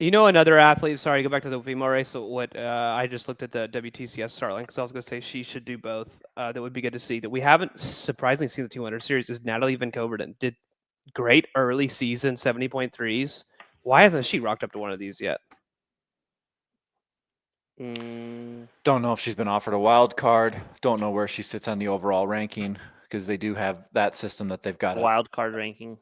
You know, another athlete. Sorry, go back to the female race. So what I just looked at the WTCS Starling because I was going to say she should do both. That would be good to see. That we haven't surprisingly seen the 200 series is Natalie Van Coverden. Did great early season 70.3s. Why hasn't she rocked up to one of these yet? Don't know if she's been offered a wild card. Don't know where she sits on the overall ranking because they do have that system that they've got Wild card ranking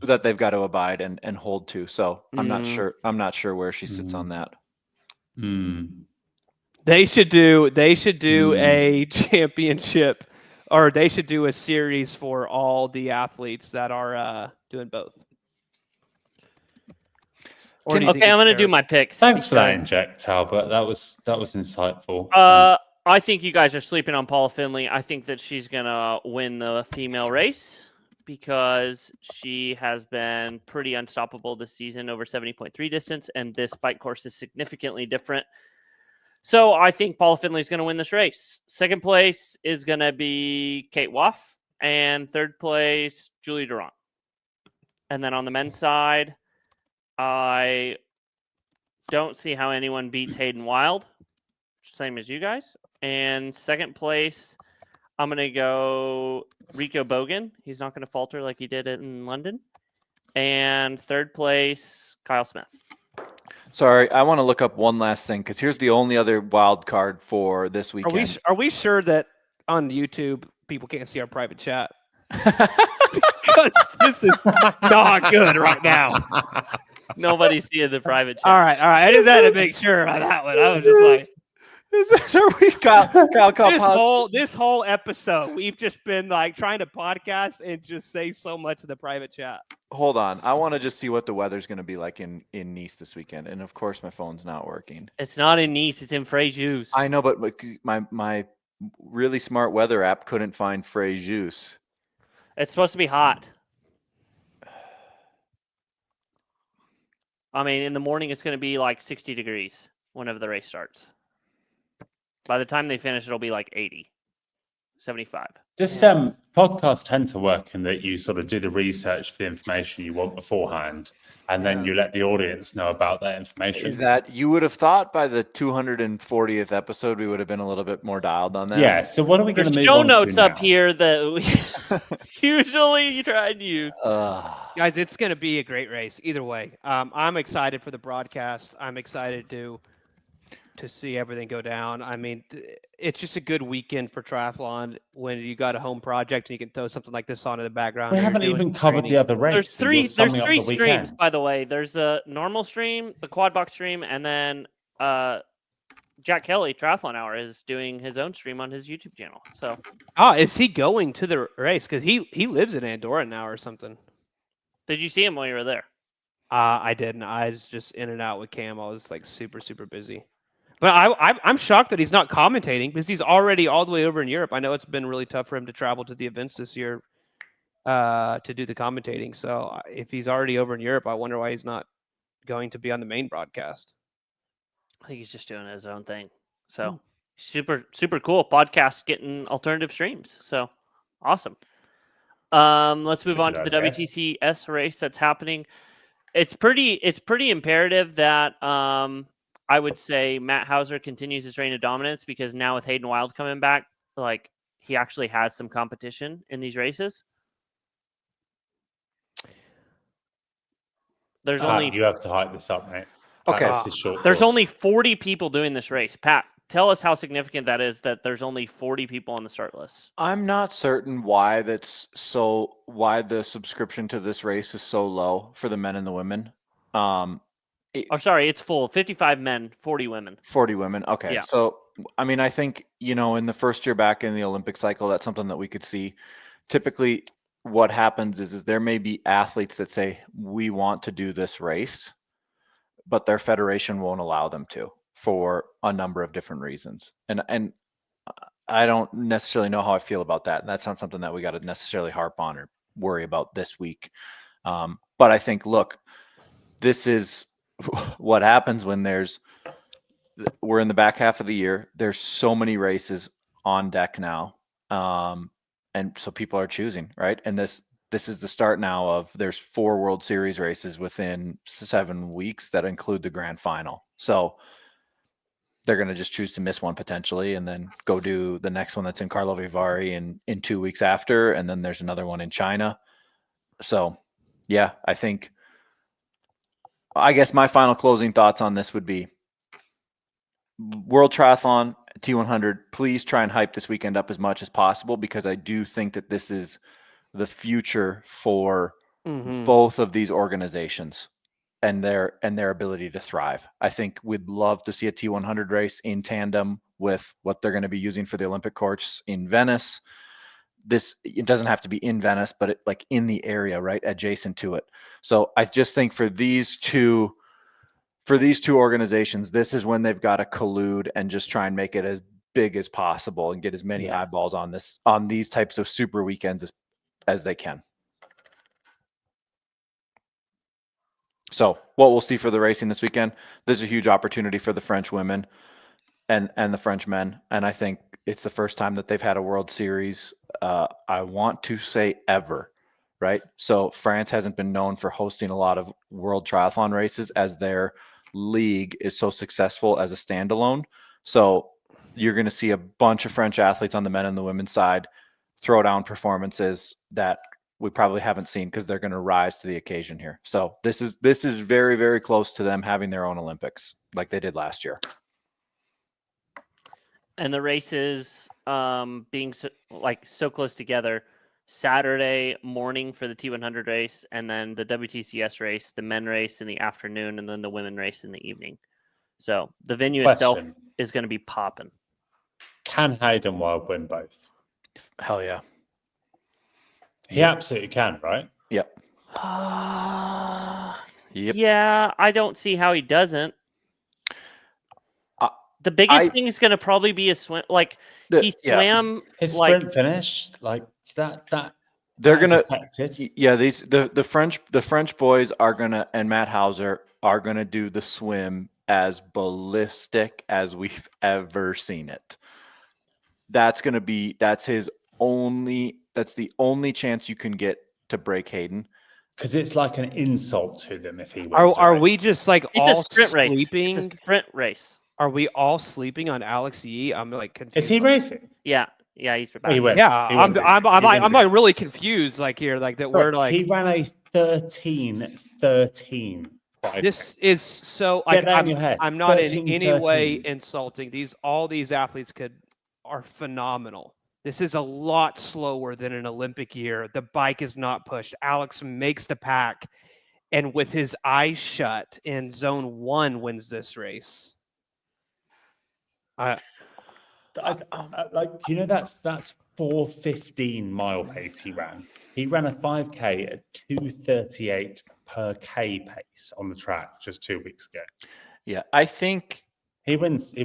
that they've got to abide and hold to. So I'm not sure. I'm not sure where she sits on that. They should do a championship, or they should do a series for all the athletes that are doing both. Okay, I'm going to do my picks. Thanks for that inject, Talbot. That was insightful. I think you guys are sleeping on Paula Finley. I think that she's going to win the female race because she has been pretty unstoppable this season over 70.3 distance, and this bike course is significantly different. So I think Paula Finley is going to win this race. Second place is going to be Kate Waff, and third place, Julie Durant. And then on the men's side, I don't see how anyone beats Hayden Wild, same as you guys. And second place, I'm going to go Rico Bogan. He's not going to falter like he did in London. And third place, Kyle Smith. Sorry, I want to look up one last thing because here's the only other wild card for this weekend. Are we sure that on YouTube people can't see our private chat? Because this is not good right now. Nobody's seeing the private chat. All right. I just had to make sure about that one. I was just like, this whole episode, we've just been like trying to podcast and just say so much of the private chat. Hold on. I want to just see what the weather's going to be like in Nice this weekend. And of course, my phone's not working. It's not in Nice. It's in Fréjus. I know, but my really smart weather app couldn't find Fréjus. It's supposed to be hot. I mean, in the morning, it's going to be like 60 degrees whenever the race starts. By the time they finish, it'll be like 80, 75. Just podcasts tend to work in that you sort of do the research for the information you want beforehand, and then you let the audience know about that information. Is that you would have thought by the 240th episode we would have been a little bit more dialed on that? Yeah. So what are we going to move show on notes to up now? here that we usually try to use. Guys, it's going to be a great race either way. I'm excited for the broadcast. I'm excited to see everything go down. I mean, it's just a good weekend for triathlon when you got a home project and you can throw something like this on in the background. We haven't even covered the other race. There's three streams, by the way. There's the normal stream, the quad box stream, and then Jack Kelly, Triathlon Hour, is doing his own stream on his YouTube channel. So, is he going to the race? Because he lives in Andorra now or something. Did you see him while you were there? I didn't. I was just in and out with Cam. I was like super busy. But I'm shocked that he's not commentating because he's already all the way over in Europe. I know it's been really tough for him to travel to the events this year to do the commentating. So if he's already over in Europe, I wonder why he's not going to be on the main broadcast. I think he's just doing his own thing. So super cool. Podcast getting alternative streams. So awesome. Let's move on to the WTCS race that's happening. It's pretty imperative that I would say Matt Hauser continues his reign of dominance because now with Hayden Wild coming back, like he actually has some competition in these races. There's only you have to hype this up, mate. Okay, there's only 40 people doing this race. Pat, tell us how significant that is that there's only 40 people on the start list. I'm not certain why the subscription to this race is so low for the men and the women. It's full. 55 men, 40 women. 40 women. Okay. Yeah. So, I mean, I think, in the first year back in the Olympic cycle, that's something that we could see. Typically, what happens is there may be athletes that say, we want to do this race, but their federation won't allow them to for a number of different reasons. And I don't necessarily know how I feel about that. And that's not something that we got to necessarily harp on or worry about this week. But I think, look, this is what happens when we're in the back half of the year. There's so many races on deck now. And so people are choosing, right? And this is the start now of there's 4 World Series races within 7 weeks that include the grand final. So they're going to just choose to miss one potentially and then go do the next one that's in Karlovy Vary in 2 weeks after. And then there's another one in China. So yeah, I guess my final closing thoughts on this would be World Triathlon T100, please try and hype this weekend up as much as possible, because I do think that this is the future for both of these organizations and their ability to thrive. I think we'd love to see a T100 race in tandem with what they're going to be using for the Olympic course in Venice. It doesn't have to be in Venice, but like in the area, right, adjacent to it. So I just think for these two organizations, this is when they've got to collude and just try and make it as big as possible and get as many eyeballs on these types of super weekends as they can. So what we'll see for the racing this weekend, there's a huge opportunity for the French women and the French men. And I think it's the first time that they've had a World Series, I want to say ever, right? So France hasn't been known for hosting a lot of World Triathlon races, as their league is so successful as a standalone. So you're going to see a bunch of French athletes on the men and the women's side throw down performances that we probably haven't seen, because they're going to rise to the occasion here. So this is very, very close to them having their own Olympics like they did last year. And the races being so close together. Saturday morning for the T100 race, and then the WTCS race, the men race in the afternoon, and then the women race in the evening. So the venue itself is going to be popping. Can Hayden Wild win both? Hell yeah. He absolutely can, right? Yep. Yep. Yeah, I don't see how he doesn't. The biggest thing is going to probably be a swim. Like he swam his sprint finish, like that. They're gonna affected. Yeah, the French boys are gonna, and Matt Hauser are gonna do the swim as ballistic as we've ever seen it. That's the only chance you can get to break Hayden. Because it's like an insult to them if he wins. Are we just like it's all a sprint sleeping? Race. It's a sprint race. Are we all sleeping on Alex Yee? I'm like confused. Is he racing? Yeah, he's back. He wins. Yeah, he wins I'm like really confused. Like here, like that we're like he ran a 13. This is so like I'm not 13, in any 13. way insulting all these athletes are phenomenal. This is a lot slower than an Olympic year. The bike is not pushed. Alex makes the pack, and with his eyes shut in zone 1 wins this race. Like that's 4:15 mile pace he ran. He ran a 5K at 2:38 per K pace on the track just 2 weeks ago. Yeah, I think he wins.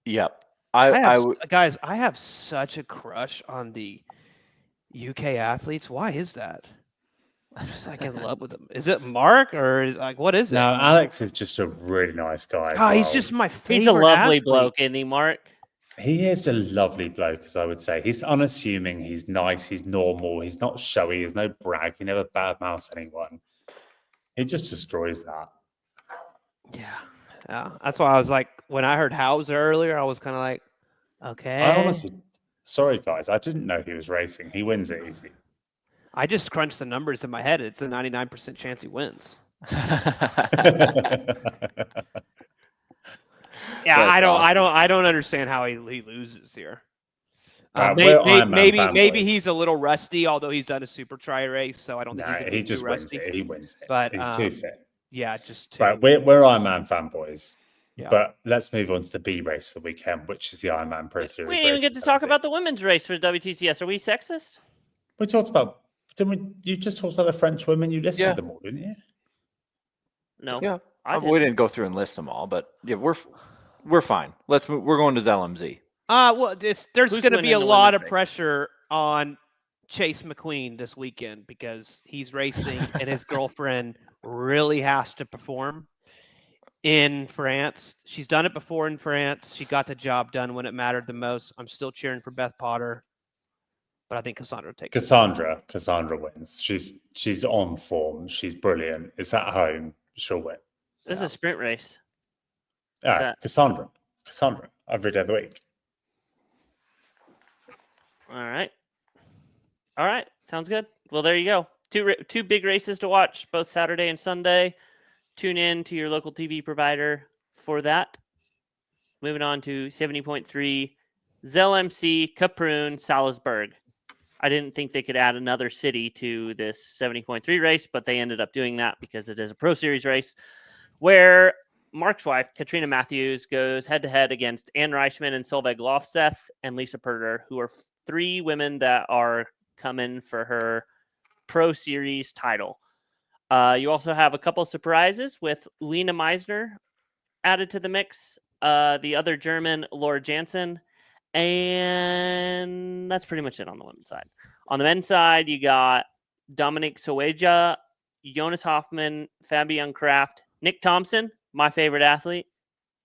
Yep. Guys, I have such a crush on the UK athletes. Why is that? I'm just like in love with them. Is it Mark or what is it? No, Alex is just a really nice guy. He's just my favorite. He's a lovely athlete. bloke, isn't he, Mark? He is a lovely bloke, as I would say. He's unassuming. He's nice. He's normal. He's not showy. There's no brag. He never badmouths anyone. He just destroys that. Yeah. That's why I was like, when I heard Hauser earlier, I was kind of like, okay. I honestly, sorry guys, I didn't know he was racing. He wins it easy. I just crunched the numbers in my head. It's a 99% chance he wins. Yeah, I don't understand how he loses here. Maybe he's a little rusty, although he's done a super tri race, so I don't think he's just too rusty. He wins it. But he's too fit. Yeah, just too. Right, we're Ironman fanboys. Yeah. But let's move on to the B race of the weekend, which is the Ironman Pro Series. We didn't even get to talk about the women's race for WTCS. Are we sexist? We talked about. You just talked about the French women. You listed them all, didn't you? No. Yeah. We didn't go through and list them all, but yeah, we're fine. Let's move. We're going to ZLMZ. Well, there's Who's going to be winning a the lot women's of race? pressure on Chase McQueen this weekend because he's racing and his girlfriend really has to perform in France. She's done it before in France. She got the job done when it mattered the most. I'm still cheering for Beth Potter, but I think Cassandra takes it. Cassandra wins. She's on form. She's brilliant. It's at home. She'll win. This is a sprint race. Yeah, that- Cassandra every day of the week. All right. Sounds good. Well, there you go. Two big races to watch, both Saturday and Sunday. Tune in to your local TV provider for that. Moving on to 70.3, ZLMC, Kaprun, Salisbury. I didn't think they could add another city to this 70.3 race, but they ended up doing that because it is a Pro Series race where Mark's wife, Katrina Matthews, goes head-to-head against Ann Reichman and Solveig Lofseth and Lisa Perder, who are three women that are coming for her Pro Series title. You also have a couple surprises with Lena Meisner added to the mix, the other German, Laura Jansen, and that's pretty much it on the women's side. On the men's side, you got Dominic Soweja, Jonas Hoffman, Fabian Kraft, Nick Thompson, my favorite athlete,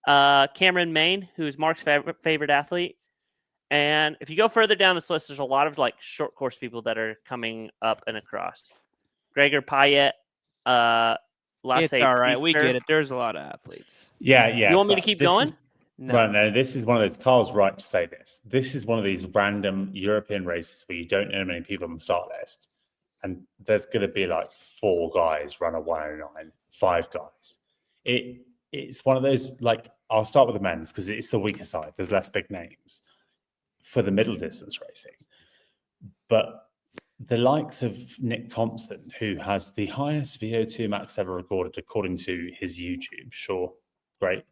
Cameron Main, who's Mark's favorite athlete. And if you go further down this list, there's a lot of like short course people that are coming up and across. Gregor Payet, It's all right. We get it. There's a lot of athletes. Yeah. You want me to keep going? No. Well, no, this is one of those. Carl's right to say this. This is one of these random European races where you don't know many people on the start list, and there's going to be like 4 guys run a 109, 5 guys. It's one of those, like, I'll start with the men's because it's the weaker side. There's less big names for the middle distance racing, but the likes of Nick Thompson, who has the highest VO2 max ever recorded according to his YouTube, sure, great.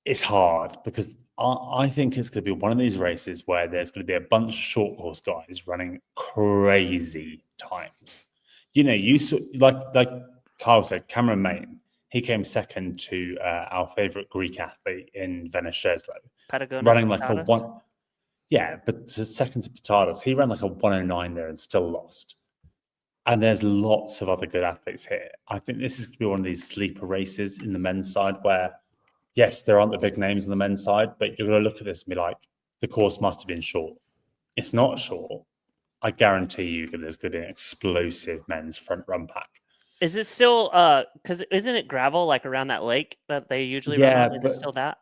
It's hard because I think it's going to be one of these races where there's going to be a bunch of short course guys running crazy times. You know, like Kyle said, Cameron Main, he came second to our favorite Greek athlete in Venice Sheslow, running like a one. Yeah, but second to Patadas, he ran like a 109 there and still lost. And there's lots of other good athletes here. I think this is going to be one of these sleeper races in the men's side where, yes, there aren't the big names on the men's side, but you're going to look at this and be like, the course must have been short. It's not short. I guarantee you that there's going to be an explosive men's front run pack. Is it still, because isn't it gravel like around that lake that they usually run on? Is it still that?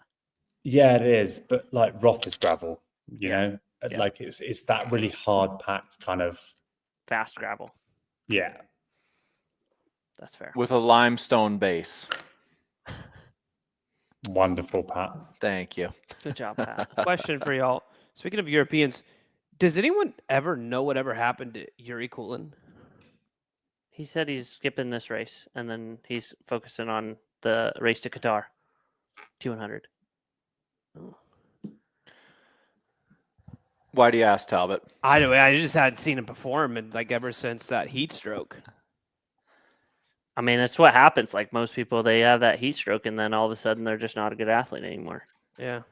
Yeah, it is. But like Roth is gravel, you know? Yeah. Like it's that really hard packed kind of fast gravel. Yeah. That's fair. With a limestone base. Wonderful, Pat. Thank you. Good job, Pat. Question for y'all. Speaking of Europeans, does anyone ever know whatever happened to Yuri Kulin? He said he's skipping this race, and then he's focusing on the race to Qatar, 200. Oh. Why do you ask, Talbot? I just hadn't seen him perform, and like ever since that heat stroke. I mean, that's what happens. Like most people, they have that heat stroke, and then all of a sudden, they're just not a good athlete anymore. Yeah,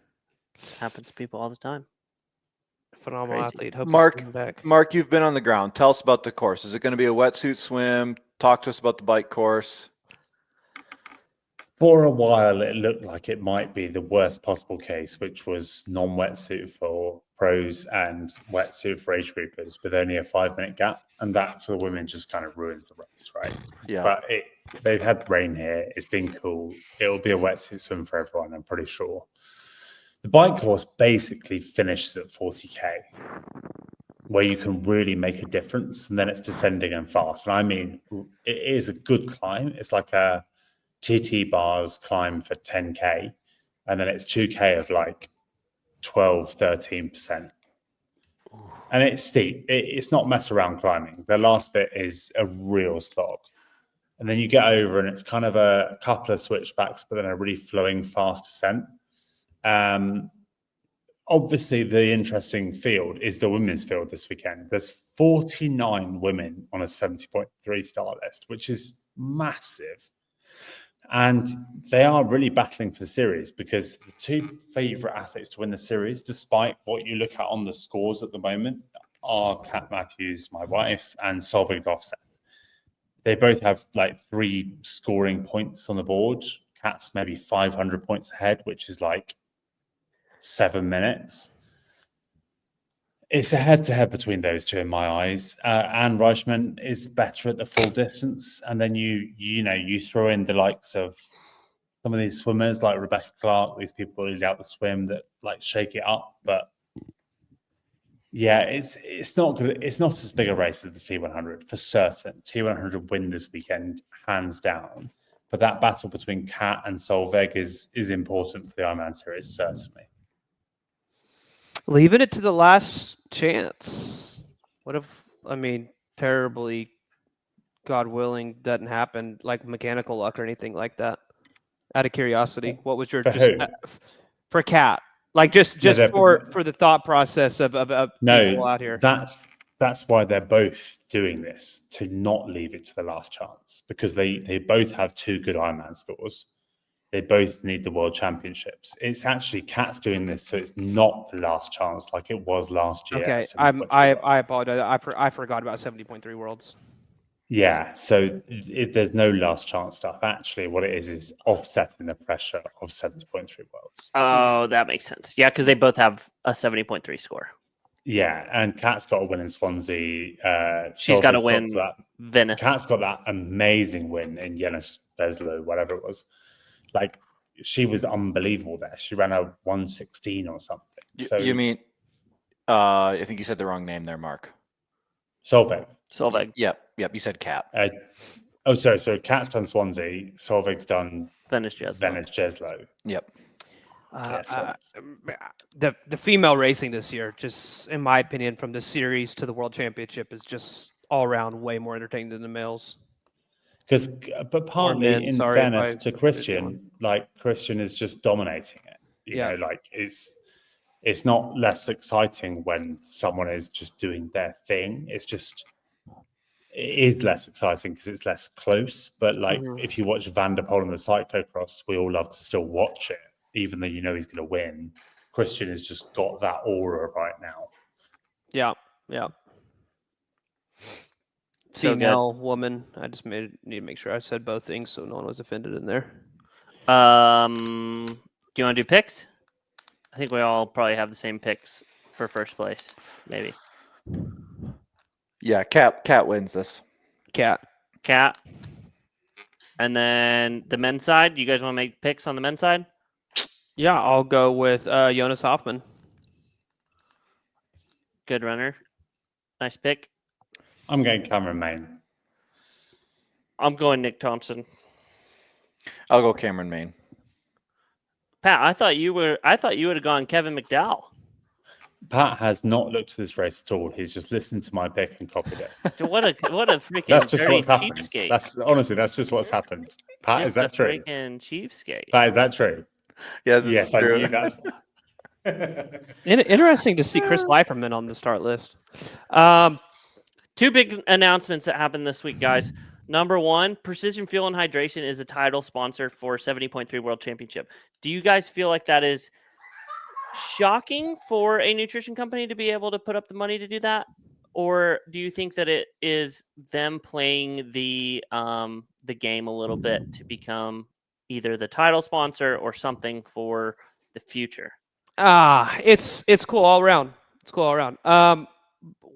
happens to people all the time. Phenomenal athlete. Hope Mark, you've been on the ground. Tell us about the course. Is it going to be a wetsuit swim? Talk to us about the bike course. For a while, it looked like it might be the worst possible case, which was non-wetsuit for pros and wetsuit for age groupers with only a 5-minute gap. And that for the women just kind of ruins the race, right? Yeah. But they've had rain here. It's been cool. It'll be a wetsuit swim for everyone, I'm pretty sure. The bike course basically finishes at 40K, where you can really make a difference. And then it's descending and fast. And I mean, it is a good climb. It's like a TT bars climb for 10K, and then it's 2K of like 12-13%. And it's steep. It's not mess around climbing. The last bit is a real slog. And then you get over and it's kind of a couple of switchbacks, but then a really flowing fast descent. Obviously, the interesting field is the women's field this weekend. There's 49 women on a 70.3 start list, which is massive. And they are really battling for the series because the two favourite athletes to win the series, despite what you look at on the scores at the moment, are Kat Matthews, my wife, and Solveig Offset. They both have like 3 scoring points on the board. Kat's maybe 500 points ahead, which is like 7 minutes. It's a head-to-head between those two in my eyes. Anne Reichman is better at the full distance, and then you throw in the likes of some of these swimmers like Rebecca Clark, these people who lead out the swim that like shake it up. But yeah, it's not good. It's not as big a race as the T100 for certain. T100 win this weekend, hands down. But that battle between Kat and Solveig is important for the Ironman series, certainly. Leaving it to the last chance. What if, terribly, God willing, doesn't happen, like mechanical luck or anything like that? Out of curiosity, what was your For who? For Kat? Like just for the thought process of people out here. That's why they're both doing this, to not leave it to the last chance, because they both have 2 good Ironman scores. They both need the World Championships. It's actually Kat's doing this, so it's not the last chance like it was last year. Okay, I apologize. I forgot about 70.3 Worlds. Yeah, so there's no last chance stuff. Actually, what it is offsetting the pressure of 70.3 Worlds. Oh, that makes sense. Yeah, because they both have a 70.3 score. Yeah, and Kat's got a win in Swansea. She's got to win Venice. Kat's got that amazing win in Jenis Veslo, whatever it was. Like, she was unbelievable there. She ran a 1:16 or something. So You mean, I think you said the wrong name there, Mark. Solveig. Yep. You said Kat. Sorry. So Kat's done Swansea. Solveig's done Venice Jeslo. Yep. The female racing this year, just in my opinion, from the series to the World Championship, is just all around way more entertaining than the males. But partly in fairness to Christian, like Christian is just dominating it. You know, like it's not less exciting when someone is just doing their thing. It is less exciting because it's less close. But like if you watch Van der Poel in the cyclocross, we all love to still watch it, even though you know he's going to win. Christian has just got that aura right now. Yeah. Female, woman. I just need to make sure I said both things so no one was offended in there. Do you want to do picks? I think we all probably have the same picks for first place, maybe. Yeah, Kat wins this. Kat. And then the men's side, you guys want to make picks on the men's side? Yeah, I'll go with Jonas Hoffman. Good runner. Nice pick. I'm going Cameron Main. I'm going Nick Thompson. I'll go Cameron Main. Pat, I thought you would have gone Kevin McDowell. Pat has not looked at this race at all. He's just listened to my pick and copied it. What a freaking that's just what's happened. cheapskate. That's just what's happened. Pat, is that true? Freaking cheapskate. Pat, is that true? Yes, true. I knew that's Interesting to see Chris Leiferman on the start list. 2 big announcements that happened this week, guys. Number 1, Precision Fuel and Hydration is a title sponsor for 70.3 World Championship. Do you guys feel like that is shocking for a nutrition company to be able to put up the money to do that? Or do you think that it is them playing the game a little bit to become either the title sponsor or something for the future? It's cool all around.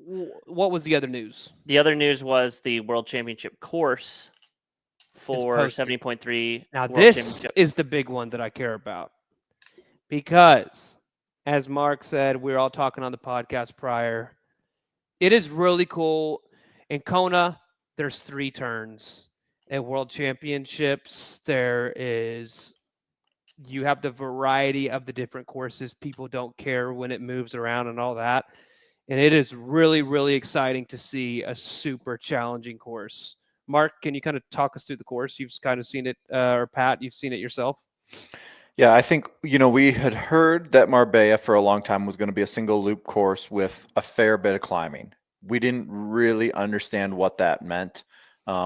What was the other news? The other news was the World Championship course for 70.3. Now, this is the big one that I care about because, as Mark said, we were all talking on the podcast prior. It is really cool. In Kona, there's 3 turns. At World Championships, you have the variety of the different courses. People don't care when it moves around and all that. And it is really, really exciting to see a super challenging course. Mark, can you kind of talk us through the course? You've kind of seen it, or Pat, you've seen it yourself? Yeah, I think, we had heard that Marbella for a long time was going to be a single loop course with a fair bit of climbing. We didn't really understand what that meant.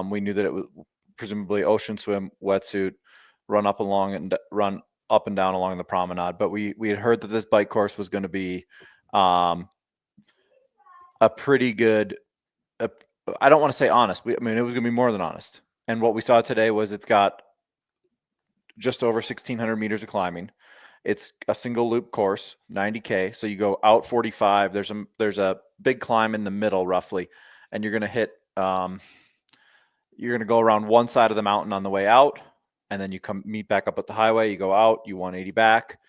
We knew that it was presumably ocean swim, wetsuit, run up and down along the promenade. But we had heard that this bike course was going to be a pretty good. I don't want to say honest. I mean, it was going to be more than honest. And what we saw today was it's got just over 1,600 meters of climbing. It's a single loop course, 90K. So you go out 45. There's a big climb in the middle, roughly, and you're going to hit. You're going to go around one side of the mountain on the way out, and then you meet back up at the highway. You go out, you 180 back,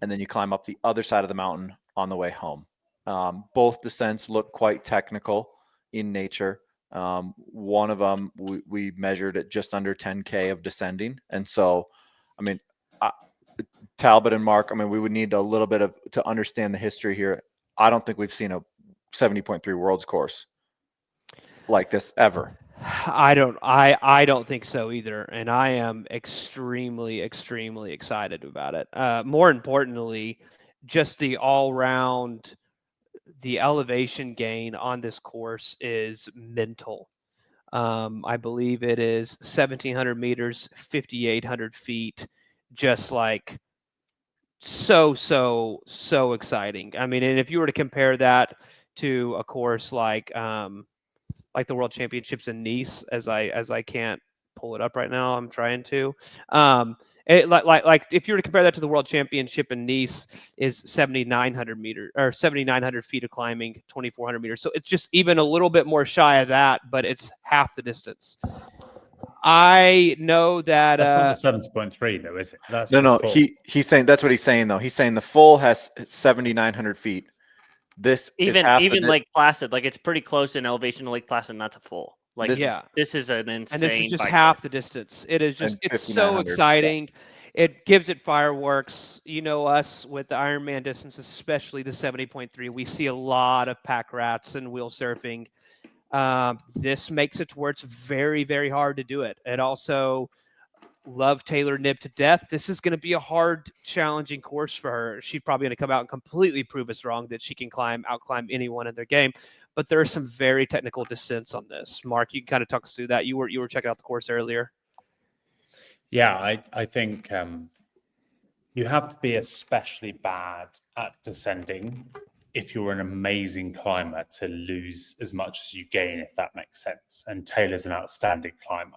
and then you climb up the other side of the mountain on the way home. Both descents look quite technical in nature. One of them we measured at just under 10K of descending, and so, I mean, Talbot and Mark, I mean, we would need a little bit to understand the history here. I don't think we've seen a 70.3 Worlds course like this ever. I don't think so either, and I am extremely excited about it. More importantly, just the all-round, the elevation gain on this course is mental. I believe it is 1,700 meters, 5,800 feet, just like so exciting. I mean, and if you were to compare that to a course like the World Championships in Nice, as I can't pull it up right now, I'm trying to. Like if you were to compare that to the World Championship in Nice, is 7,900 meters or 7,900 feet of climbing, 2,400 meters. So it's just even a little bit more shy of that, but it's half the distance. I know that that's not the 70.3 though, is it? That's no. full. He's saying that's what he's saying though. He's saying the full has 7,900 feet. This Even is half Lake Placid, like it's pretty close in elevation to Lake Placid, and that's a full. Like this is an insane. And this is just bike half ride. the distance. It is just, And it's so 5,900, exciting. Yeah. It gives it fireworks. You know us with the Ironman distance, especially the 70.3. We see a lot of pack rats and wheel surfing. This makes it to where it's very, very hard to do it. It also, love Taylor Knibb to death. This is going to be a hard, challenging course for her. She's probably going to come out and completely prove us wrong that she can outclimb anyone in their game. But there are some very technical descents on this. Mark, you can kind of talk us through that. You were checking out the course earlier. Yeah, I think you have to be especially bad at descending if you're an amazing climber to lose as much as you gain, if that makes sense. And Taylor's an outstanding climber.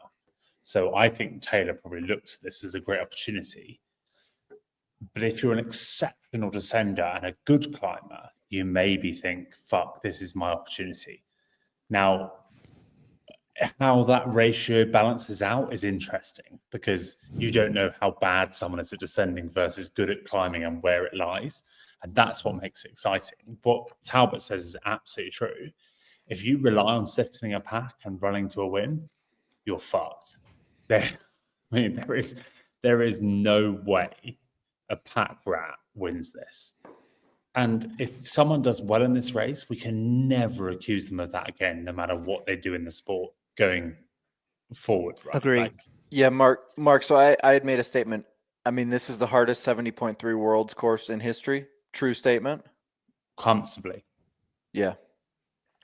So I think Taylor probably looks at this as a great opportunity. But if you're an exceptional descender and a good climber, you maybe think, fuck, this is my opportunity. Now, how that ratio balances out is interesting because you don't know how bad someone is at descending versus good at climbing and where it lies. And that's what makes it exciting. What Talbot says is absolutely true. If you rely on setting a pack and running to a win, you're fucked. There is no way a pack rat wins this. And if someone does well in this race, we can never accuse them of that again, no matter what they do in the sport going forward. Right? Agree. Yeah, Mark. So I had made a statement. I mean, this is the hardest 70.3 Worlds course in history. True statement. Comfortably. Yeah.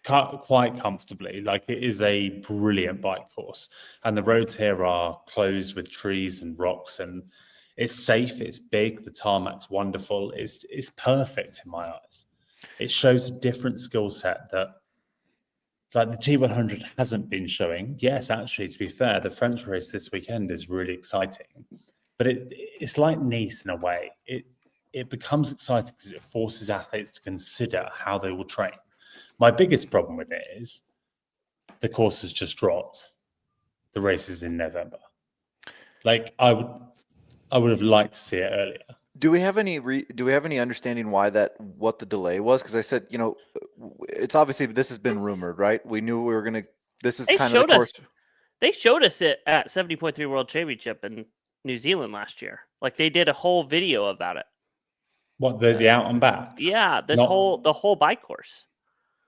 Quite comfortably. Like, it is a brilliant bike course, and the roads here are closed with trees and rocks, and it's safe, it's big, the tarmac's wonderful, it's perfect in my eyes. It shows a different skill set that, like, the T100 hasn't been showing. Yes, actually, to be fair, the French race this weekend is really exciting, but it's like Nice in a way. It becomes exciting because it forces athletes to consider how they will train. My biggest problem with it is the course has just dropped. The race is in November. Like, I would have liked to see it earlier. Do we have any understanding what the delay was? Because I said, it's obviously this has been rumored, right? We knew we were gonna. This is kind of the course. They showed us it at 70.3 World Championship in New Zealand last year. Like, they did a whole video about it. What, the out and back? Yeah, the whole bike course.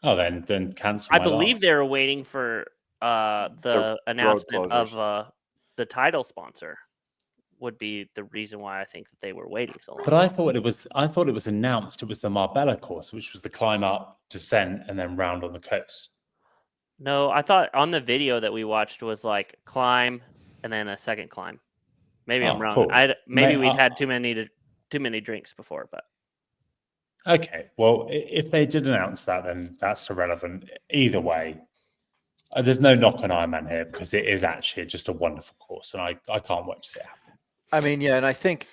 Oh, then cancel. I believe they were waiting for the announcement of the title sponsor. Would be the reason why I think that they were waiting so long. But I thought it was announced. It was the Marbella course, which was the climb up, descent, and then round on the coast. No, I thought on the video that we watched was like climb and then a second climb. Maybe I'm Oh, wrong. cool. Maybe Mate, we'd had too many drinks before, but Okay, well, if they did announce that, then that's irrelevant. Either way, there's no knock on Ironman here because it is actually just a wonderful course, and I can't wait to see it happen. I mean, yeah, and I think,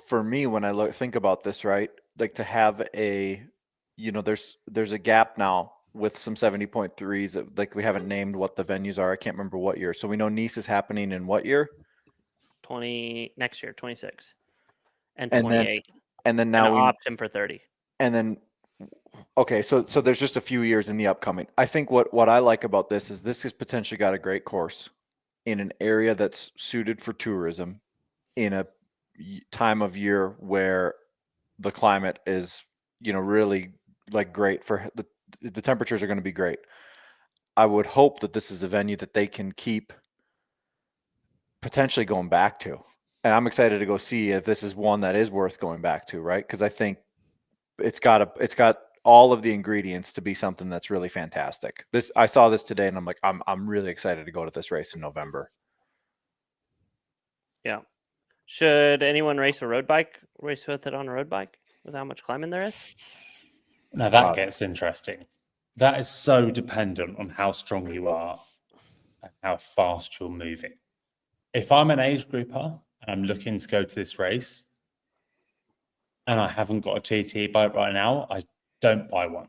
for me, when I think about this, right, like to have there's a gap now with some 70.3s. Like we haven't named what the venues are. I can't remember what year. So we know Nice is happening in what year? next year, 26 and And then 28, and then and now an we option for 30. and then okay, so there's just a few years in the upcoming. I think what I like about this is this has potentially got a great course in an area that's suited for tourism in a time of year where the climate is, really like great for the temperatures are going to be great. I would hope that this is a venue that they can keep potentially going back to. And I'm excited to go see if this is one that is worth going back to, right? Because I think it's got all of the ingredients to be something that's really fantastic. I saw this today and I'm like, I'm really excited to go to this race in November. Yeah. Should anyone race with it on a road bike with how much climbing there is? Now that Wow. gets interesting. That is so dependent on how strong you are and how fast you're moving. If I'm an age grouper and I'm looking to go to this race and I haven't got a TT bike right now, I don't buy one.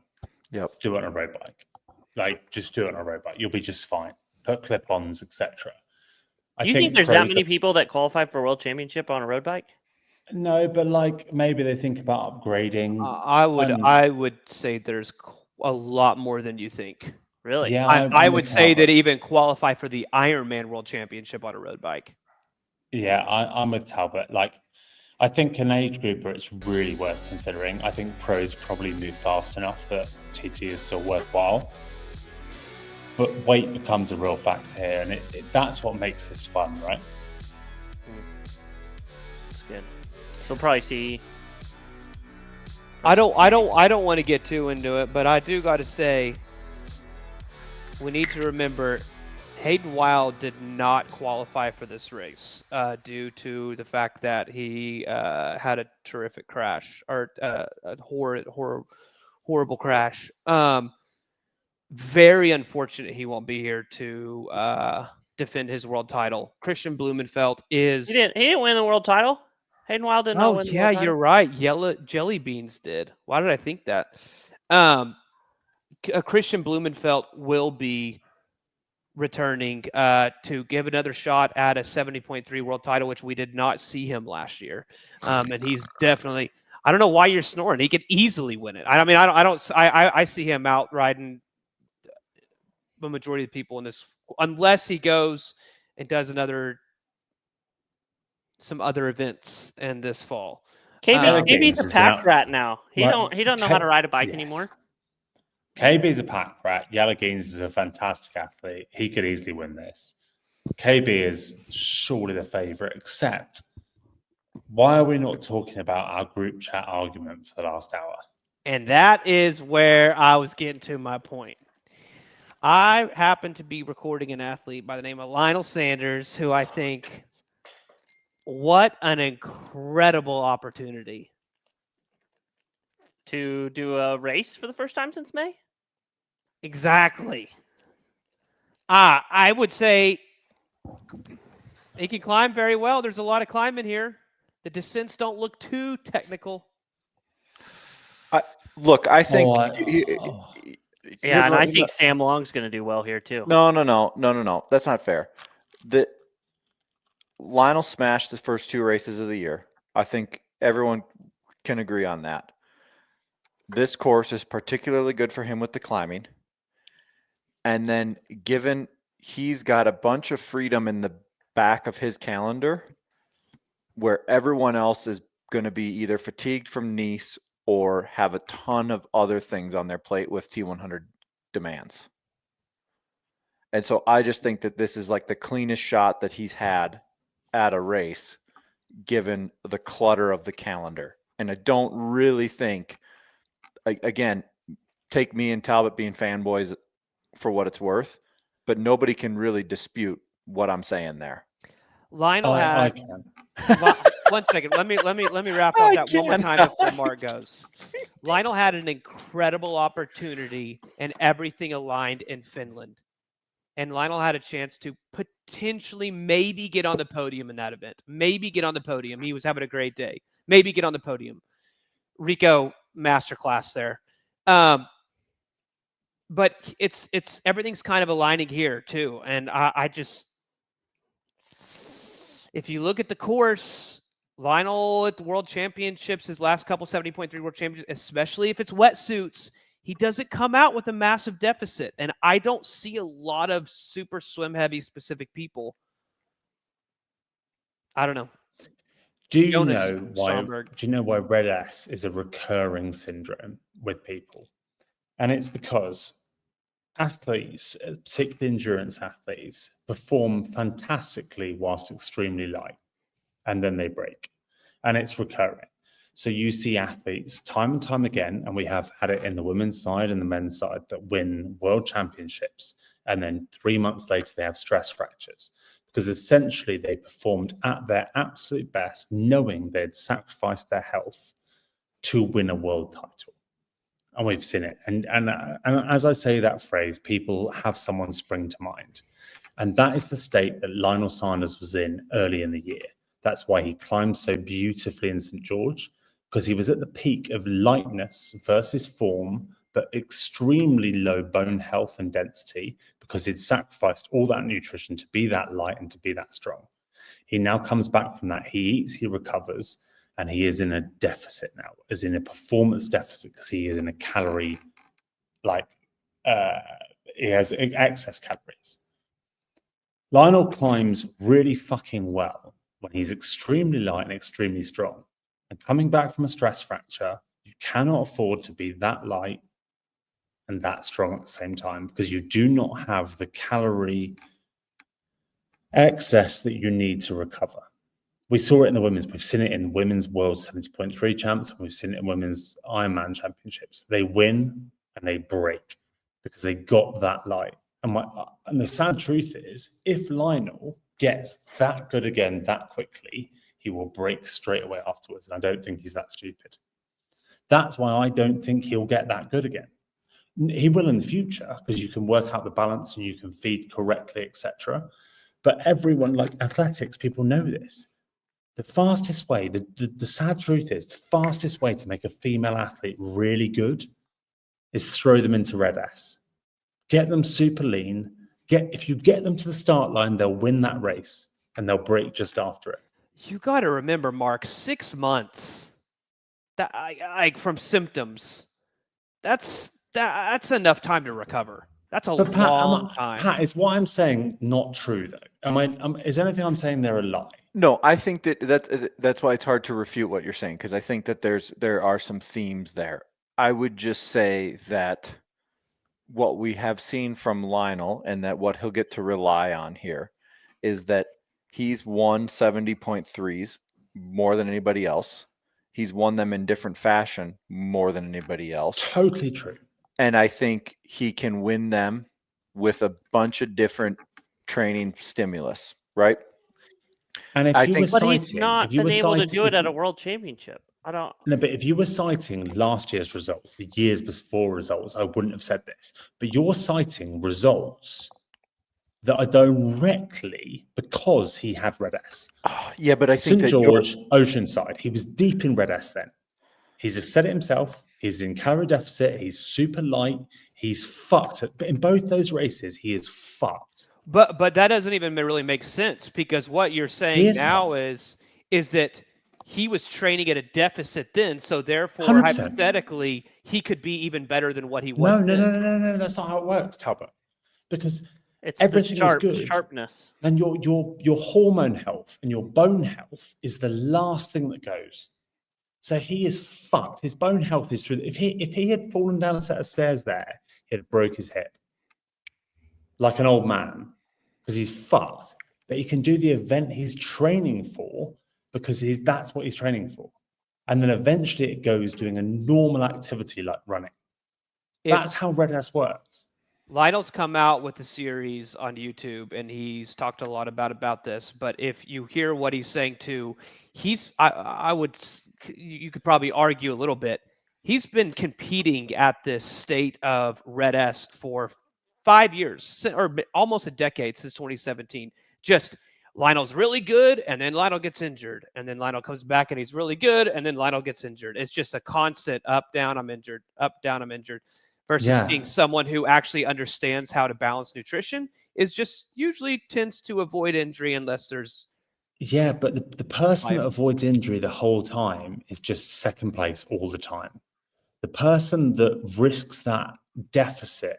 Yep. Do it on a road bike. Like, just do it on a road bike. You'll be just fine. Put clip-ons, etc. Do you think there's that many people that qualify for World Championship on a road bike? No, but like maybe they think about upgrading. I would say there's a lot more than you think. Really? Yeah, I I'm would with say that Talbot. even qualify for the Ironman World Championship on a road bike. Yeah, I'm with Talbot. Like, I think an age grouper, it's really worth considering. I think pros probably move fast enough that TT is still worthwhile. But weight becomes a real factor here, and that's what makes this fun, right? That's good. So we'll probably see. I don't want to get too into it, but I do got to say, we need to remember Hayden Wild did not qualify for this race due to the fact that he had a terrific crash or a horrible crash. Very unfortunate he won't be here to defend his world title. Christian Blumenfeld is. He didn't win the world title. Hayden Wild did not win the world title. You're right. Yellow Jelly Beans did. Why did I think that? Christian Blumenfeld will be returning to give another shot at a 70.3 world title, which we did not see him last year. And he's definitely. I don't know why you're snoring. He could easily win it. I see him out riding the majority of the people in this, unless he goes and does some other events in this fall. KB's a pack rat now. He don't know how to ride a bike anymore. KB's a pack rat. Yalagines is a fantastic athlete. He could easily win this. KB is surely the favorite, except why are we not talking about our group chat argument for the last hour? And that is where I was getting to my point. I happen to be recording an athlete by the name of Lionel Sanders, who I think, what an incredible opportunity. To do a race for the first time since May? Exactly. I would say he can climb very well. There's a lot of climbing here. The descents don't look too technical. I think yeah, and I think Sam Long's going to do well here too. No. That's not fair. Lionel smashed the first two races of the year. I think everyone can agree on that. This course is particularly good for him with the climbing. And then given he's got a bunch of freedom in the back of his calendar where everyone else is going to be either fatigued from Nice or have a ton of other things on their plate with T100 demands. And so I just think that this is like the cleanest shot that he's had at a race, given the clutter of the calendar. And I don't really think, again, take me and Talbot being fanboys for what it's worth, but nobody can really dispute what I'm saying there. Lionel I had can. one second. Let me wrap up that one more time before Mark goes. Lionel had an incredible opportunity, and everything aligned in Finland. And Lionel had a chance to potentially maybe get on the podium in that event. Maybe get on the podium. He was having a great day. Maybe get on the podium. Rico masterclass there. But it's everything's kind of aligning here too. And I just, if you look at the course, Lionel at the World Championships, his last couple 70.3 World Championships, especially if it's wetsuits, he doesn't come out with a massive deficit. And I don't see a lot of super swim heavy specific people. I don't know. Do you Jonas know why? Schomburg. Do you know why red S is a recurring syndrome with people? And it's because athletes, particularly endurance athletes, perform fantastically whilst extremely light, and then they break, and it's recurring. So you see athletes time and time again, and we have had it in the women's side and the men's side, that win world championships, and then 3 months later they have stress fractures because essentially they performed at their absolute best, knowing they'd sacrificed their health to win a world title. And we've seen it. And as I say that phrase, people have someone spring to mind. And that is the state that Lionel Sanders was in early in the year. That's why he climbed so beautifully in St. George, because he was at the peak of lightness versus form, but extremely low bone health and density, because he'd sacrificed all that nutrition to be that light and to be that strong. He now comes back from that. He eats, he recovers, and he is in a deficit now, as in a performance deficit, because he is in a calorie, he has excess calories. Lionel climbs really fucking well when he's extremely light and extremely strong. And coming back from a stress fracture, you cannot afford to be that light and that strong at the same time, because you do not have the calorie excess that you need to recover. We saw it in the women's. We've seen it in women's world 70.3 champs. We've seen it in women's Ironman championships. They win and they break because they got that light. And the sad truth is, if Lionel gets that good again that quickly, he will break straight away afterwards. And I don't think he's that stupid. That's why I don't think he'll get that good again. He will in the future, because you can work out the balance and you can feed correctly, etc. But everyone, like athletics, people know this. The fastest way, the sad truth is, the fastest way to make a female athlete really good is throw them into red S. Get them super lean. If you get them to the start line, they'll win that race and they'll break just after it. You got to remember, Mark, 6 months from symptoms. That's enough time to recover. That's a long time. Pat, is what I'm saying not true though? Is anything I'm saying there a lie? No, I think that's why it's hard to refute what you're saying, because I think that there are some themes there. I would just say that what we have seen from Lionel, and that what he'll get to rely on here, is that he's won 70.3s more than anybody else. He's won them in different fashion more than anybody else. Totally true. And I think he can win them with a bunch of different training stimulus, right? And if you were citing, but he's not been able to do it at a world championship. I don't. No, but if you were citing last year's results, the years before results, I wouldn't have said this. But you're citing results that are directly because he had red S. Yeah, but I think St. George, Oceanside, he was deep in red S then. He's just said it himself. He's in calorie deficit. He's super light. He's fucked. But in both those races, he is fucked. But that doesn't even really make sense, because what you're saying now is that he was training at a deficit then, so therefore 100%. Hypothetically he could be even better than what he was. No. That's not how it works, Talbot. Because it's everything is good. Sharpness. And your hormone health and your bone health is the last thing that goes. So he is fucked. His bone health is through. If he had fallen down a set of stairs there, he'd broke his hip. Like an old man, because he's fucked. But he can do the event he's training for because that's what he's training for. And then eventually it goes doing a normal activity like running. That's how Red S works. Lionel's come out with the series on YouTube, and he's talked a lot about this. But if you hear what he's saying too, you could probably argue a little bit. He's been competing at this state of Red S for 5 years, or almost a decade, since 2017. Just Lionel's really good, and then Lionel gets injured, and then Lionel comes back and he's really good, and then Lionel gets injured. It's just a constant up, down, I'm injured, up, down, I'm injured. Versus being someone who actually understands how to balance nutrition is just usually tends to avoid injury unless there's. Yeah, but the person that avoids injury the whole time is just second place all the time. The person that risks that deficit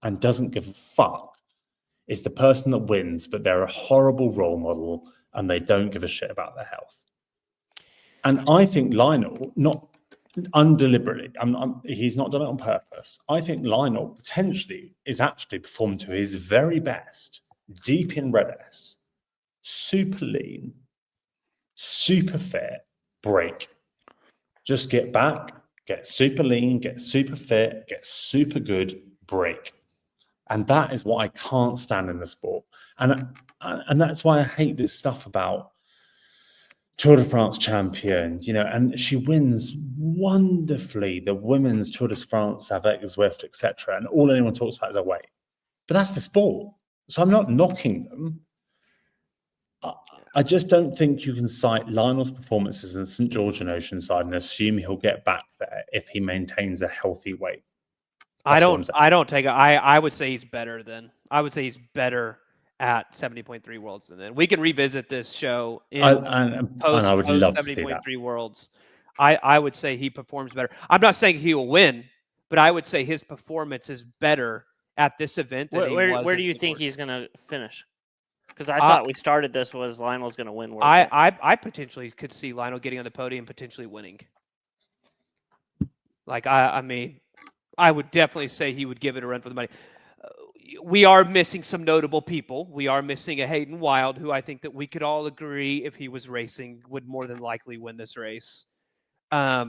and doesn't give a fuck is the person that wins, but they're a horrible role model and they don't give a shit about their health. And I think Lionel, not undeliberately, he's not done it on purpose. I think Lionel potentially is actually performed to his very best, deep in Red S, super lean, super fit, break. Just get back, get super lean, get super fit, get super good, break. And that is what I can't stand in the sport. And that's why I hate this stuff about Tour de France champion, and she wins wonderfully the women's Tour de France avec Zwift, etc. And all anyone talks about is her weight. But that's the sport. So I'm not knocking them. I just don't think you can cite Lionel's performances in St. George and Oceanside and assume he'll get back there if he maintains a healthy weight. I would say he's better than. I would say he's better at 70.3 Worlds, and then we can revisit this show in post 70.3 Worlds. I would say he performs better. I'm not saying he will win, but I would say his performance is better at this event than where do you think he's going to finish? Because I thought we started this was Lionel's going to win. I potentially could see Lionel getting on the podium, potentially winning. Like I mean, I would definitely say he would give it a run for the money. We are missing some notable people. We are missing a Hayden Wild, who I think that we could all agree, if he was racing, would more than likely win this race. I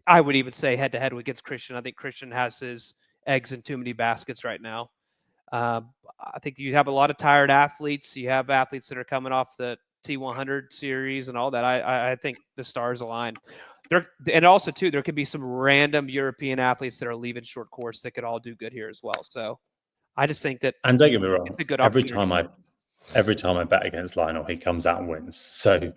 would even say head-to-head against Christian. I think Christian has his eggs in too many baskets right now. I think you have a lot of tired athletes. You have athletes that are coming off the T100 series and all that. I think the stars align. And also, too, there could be some random European athletes that are leaving short course that could all do good here as well. So I just think that, and don't get me wrong, it's a good every time I bet against Lionel, he comes out and wins. So,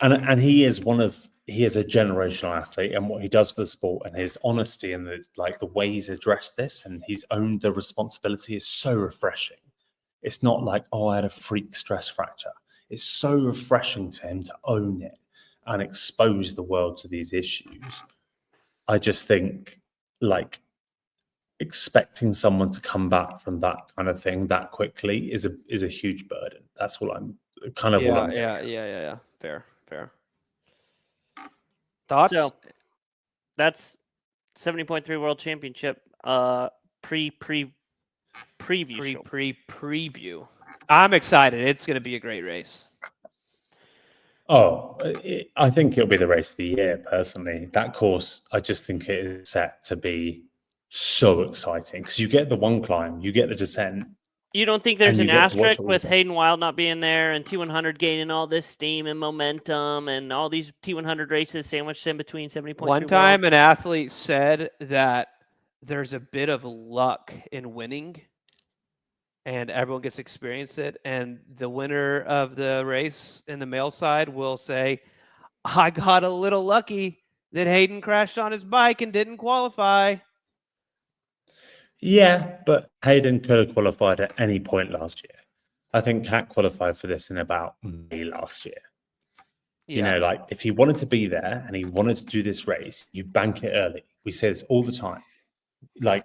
and he is a generational athlete, and what he does for the sport and his honesty and the way he's addressed this and he's owned the responsibility is so refreshing. It's not like, oh, I had a freak stress fracture. It's so refreshing to him to own it and expose the world to these issues. I just think, expecting someone to come back from that kind of thing that quickly is a huge burden. That's what I'm kind of. Yeah. Fair. Thoughts? So that's 70.3 World Championship preview. Preview. I'm excited. It's going to be a great race. Oh, I think it'll be the race of the year, personally. That course, I just think it is set to be so exciting because you get the one climb, you get the descent. You don't think there's an asterisk with Hayden Wild not being there and T100 gaining all this steam and momentum and all these T100 races sandwiched in between 70.3 One time an athlete said that there's a bit of luck in winning and everyone gets to experience it. And the winner of the race in the male side will say, I got a little lucky that Hayden crashed on his bike and didn't qualify. Yeah, but Hayden could have qualified at any point last year. I think Kat qualified for this in about May last year. Yeah. If he wanted to be there and he wanted to do this race, you bank it early. We say this all the time.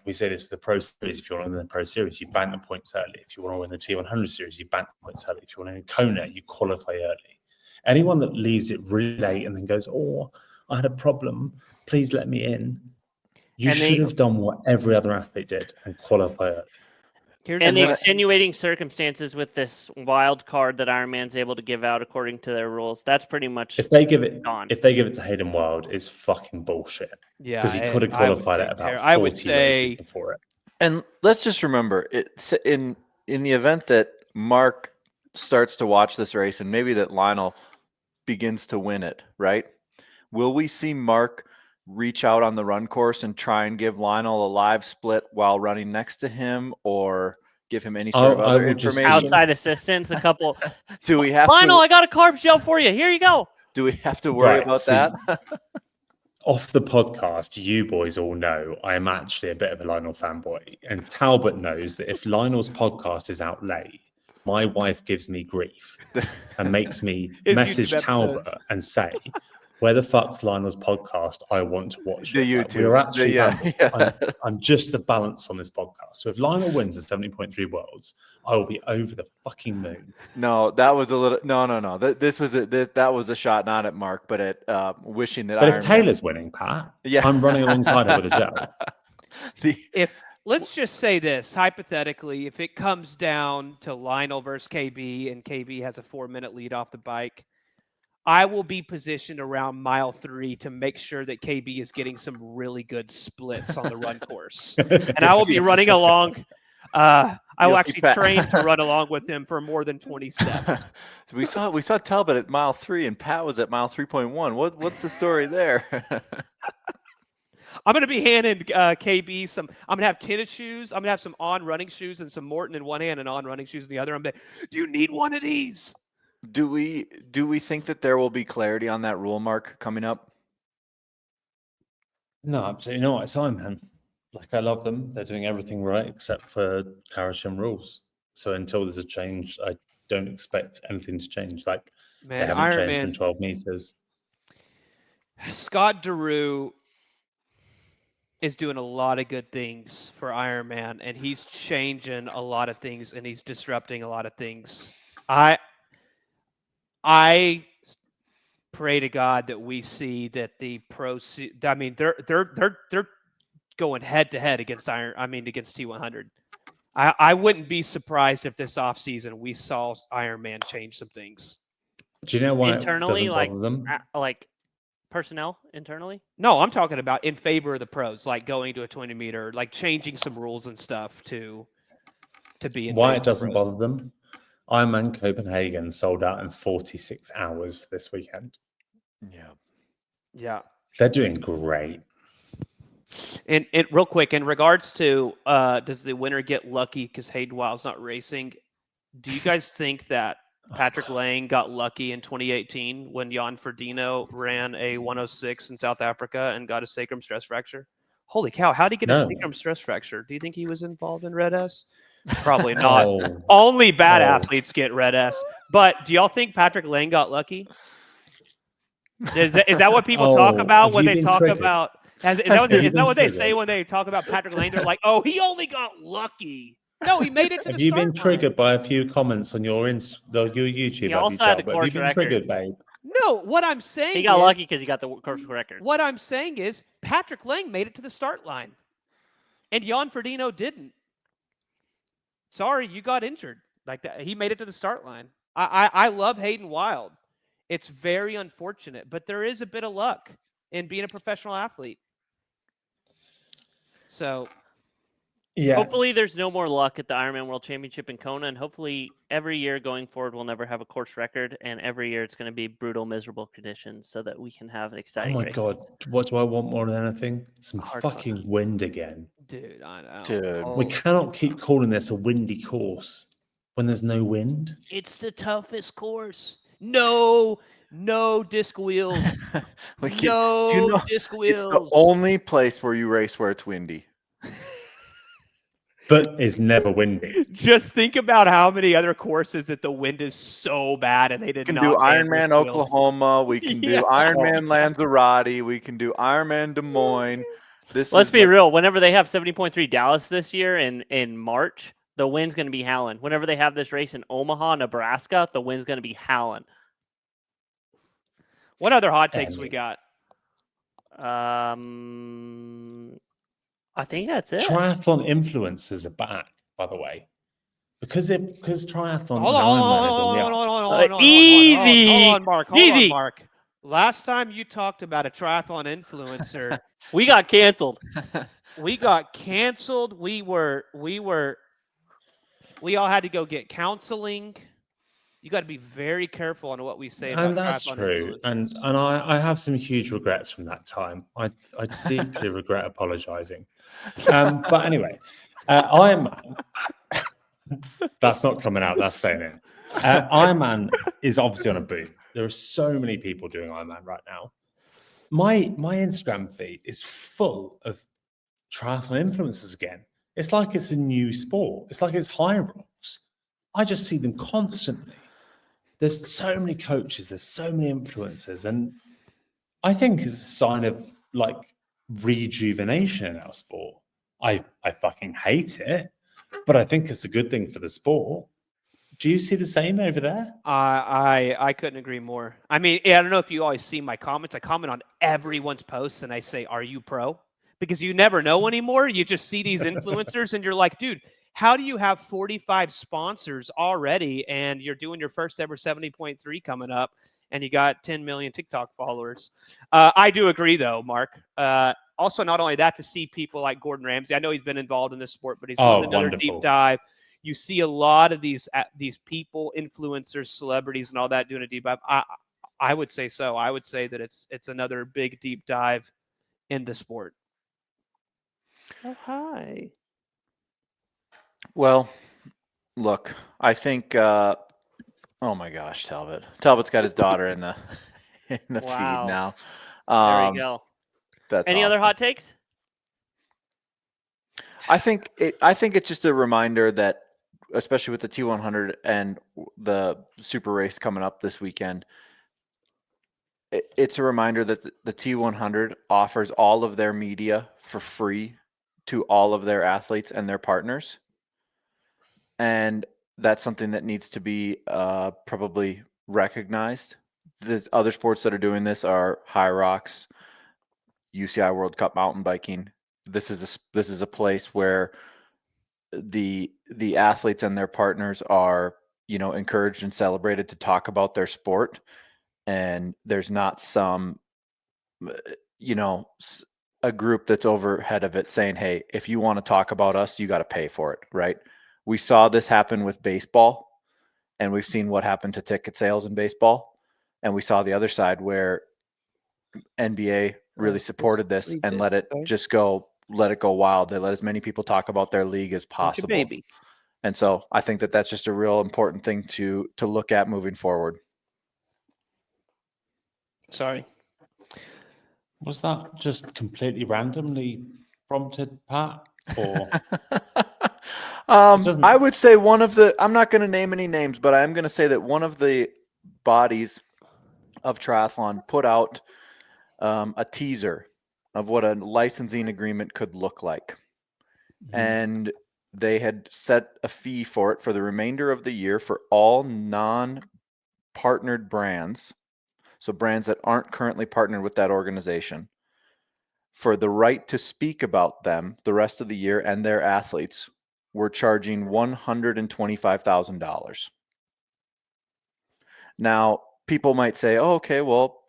We say this for the Pro Series. If you want to win the Pro Series, you bank the points early. If you want to win the T100 Series, you bank the points early. If you want to win Kona, you qualify early. Anyone that leaves it really late and then goes, oh, I had a problem, please let me in. You should have done what every other athlete did and qualify early. And the extenuating circumstances with this wild card that Ironman's able to give out according to their rules, that's pretty much if they give it to Hayden Wild, is fucking bullshit. Yeah, because he could have qualified at about 40 races before it. And let's just remember, it's in the event that Mark starts to watch this race and maybe that Lionel begins to win it, right? Will we see Mark reach out on the run course and try and give Lionel a live split while running next to him, or give him any sort of I other will just- information? Outside assistance, a couple. Do we have Lionel, to? I got a carb gel for you. Here you go. Do we have to worry Right, about see, that? Off the podcast, you boys all know I am actually a bit of a Lionel fanboy. And Talbot knows that if Lionel's podcast is out late, my wife gives me grief and makes me His message YouTube Talbot episodes. and say, where the fuck's Lionel's podcast? I want to watch The it. Like, YouTube. we're actually Yeah, fanboys. yeah. I'm just the balance on this podcast. So if Lionel wins the 70.3 Worlds, I will be over the fucking moon. No, that was a little. No. That was a shot not at Mark, but at wishing that. But if Iron Man- Taylor's winning, Pat, Yeah. I'm running alongside her with a gel. If let's just say this hypothetically, if it comes down to Lionel versus KB and KB has a 4-minute lead off the bike, I will be positioned around mile 3 to make sure that KB is getting some really good splits on the run course, and I will be running along. I will You'll see actually Pat. train to run along with him for more than 20 steps. we saw Talbot at mile 3 and Pat was at mile 3.1. What's the story there? I'm going to be handing KB some. I'm going to have tennis shoes. I'm going to have some on running shoes and some Morton in one hand and on running shoes in the other. I'm going to. Do you need one of these? Do we think that there will be clarity on that rule, Mark, coming up? No, absolutely not. It's Iron Man. Like, I love them. They're doing everything right except for Karashim rules. So until there's a change, I don't expect anything to change. Like, they Man, haven't Iron changed Man. from 12 meters. Scott Deroux is doing a lot of good things for Iron Man, and he's changing a lot of things, and he's disrupting a lot of things. I pray to God that we see that the pro. I mean, they're going head to head against against T100. I wouldn't be surprised if this offseason we saw Iron Man change some things. Do you know why Internally, it doesn't bother them? like personnel internally. No, I'm talking about in favor of the pros, like going to a 20 meter, like changing some rules and stuff to be in Why favor it of the doesn't pros. bother them? Ironman Copenhagen sold out in 46 hours this weekend. Yeah. They're doing great. And real quick, in regards to does the winner get lucky because Hayden Wild's not racing? Do you guys think that Patrick Lang got lucky in 2018 when Jan Frodeno ran a 106 in South Africa and got a sacrum stress fracture? Holy cow, how did he get a No. sacrum stress fracture? Do you think he was involved in Red S? Probably not. Oh, Only bad Oh. athletes get Red S. But do y'all think Patrick Lang got lucky? Is that what people talk Oh, about have when you they been talk triggered? about? Is that what they say when they talk about Patrick Lang? They're like, "Oh, he only got lucky." No, he made it to have the you start been line. triggered by a few comments on your your YouTube? He also had the Have you course been record. triggered, babe? No, what I'm saying He got is, lucky because he got the course record. What I'm saying is Patrick Lang made it to the start line, and Jan Frodeno didn't. Sorry, you got injured like that. He made it to the start line. I love Hayden Wild. It's very unfortunate, but there is a bit of luck in being a professional athlete. So, Yeah. Hopefully, there's no more luck at the Ironman World Championship in Kona, and hopefully, every year going forward, we'll never have a course record, and every year it's going to be brutal, miserable conditions, so that we can have Oh exciting my races. god, what do I want more than anything? Some Hard fucking wind again. dude, I know. Dude. We cannot keep calling this a windy course when there's no wind. It's the toughest course. No disc wheels. We can- No do you know, disc it's wheels. the only place where you race where it's windy. But it's never windy. Just think about how many other courses that the wind is so bad and they did We can not. do ban Ironman disc wheels. Oklahoma. We can Yeah. do Ironman Lanzarote. We can do Ironman Des Moines. Let's be real. Whenever they have 70.3 Dallas this year in March, the wind's going to be howling. Whenever they have this race in Omaha, Nebraska, the wind's going to be howling. What other hot takes we got? I think that's it. Triathlon influencers are back, by the way. Because triathlon Hold and Ironman is on the up. Easy. Hold on, Mark. Hold Easy. on, Mark. Last time you talked about a triathlon influencer, We got canceled. We got canceled. We all had to go get counseling. You got to be very careful on what we say about And that's triathlon true. And influencers. I have some huge regrets from that time. I deeply regret apologizing. But anyway, Ironman, that's not coming out, that's staying in. Ironman is obviously on a boom. There are so many people doing Ironman right now. My Instagram feed is full of triathlon influencers again. It's like it's a new sport. It's like it's high rocks. I just see them constantly. There's so many coaches, there's so many influencers, and I think it's a sign of like rejuvenation in our sport. I fucking hate it, but I think it's a good thing for the sport. Do you see the same over there? I couldn't agree more. I mean, I don't know if you always see my comments. I comment on everyone's posts and I say, "Are you pro?" Because you never know anymore. You just see these influencers and you're like, dude, how do you have 45 sponsors already and you're doing your first ever 70.3 coming up and you got 10 million TikTok followers? I do agree though, Mark. Also, not only that, to see people like Gordon Ramsay. I know he's been involved in this sport, but he's doing another wonderful. deep dive. You see a lot of these people, influencers, celebrities, and all that doing a deep dive. I would say so. I would say that it's another big deep dive in the sport. Oh, hi. Well, look, I think. Oh my gosh, Talbot! Talbot's got his daughter in the feed Wow. now. There you go. That's Any other awesome. hot takes? I think it's just a reminder that, especially with the T100 and the super race coming up this weekend, it's a reminder that the T100 offers all of their media for free to all of their athletes and their partners. And that's something that needs to be probably recognized. The other sports that are doing this are High Rocks, UCI World Cup mountain biking. This is a place where the athletes and their partners are, encouraged and celebrated to talk about their sport, and there's not some a group that's overhead of it saying, hey, if you want to talk about us, you got to pay for it, right? We saw this happen with baseball, and we've seen what happened to ticket sales in baseball, and we saw the other side where NBA really supported this and let it go wild. They let as many people talk about their league as possible. Baby. And so I think that that's just a real important thing to look at moving forward. Sorry. Was that just completely randomly prompted, Pat? Or I would say I'm not going to name any names, but I'm going to say that one of the bodies of triathlon put out a teaser of what a licensing agreement could look like. Mm-hmm. And they had set a fee for it for the remainder of the year for all non-partnered brands, so brands that aren't currently partnered with that organization, for the right to speak about them the rest of the year and their athletes. We're charging $125,000. Now, people might say, oh, okay, well,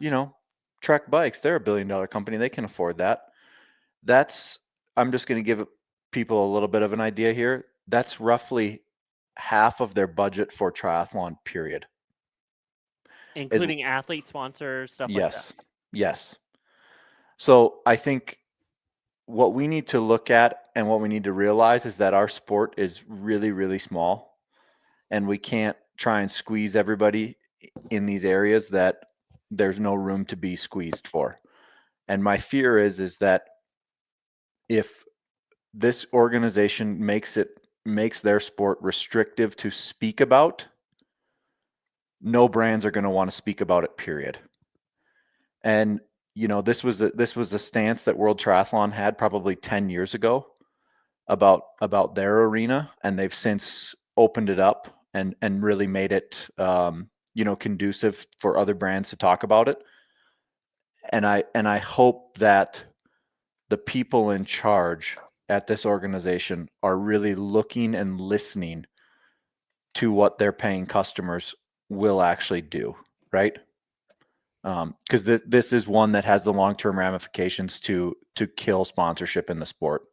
Trek Bikes, they're $1 billion company. They can afford that. I'm just going to give people a little bit of an idea here. That's roughly half of their budget for triathlon, period. Including athlete sponsors, stuff like that. Yes. So I think what we need to look at and what we need to realize is that our sport is really, really small, and we can't try and squeeze everybody in these areas that there's no room to be squeezed for. And my fear is that if this organization makes their sport restrictive to speak about, no brands are going to want to speak about it, period. And this was a stance that World Triathlon had probably 10 years ago about their arena, and they've since opened it up and really made it conducive for other brands to talk about it. And I hope that the people in charge at this organization are really looking and listening to what their paying customers will actually do, right? Because this is one that has the long-term ramifications to kill sponsorship in the sport.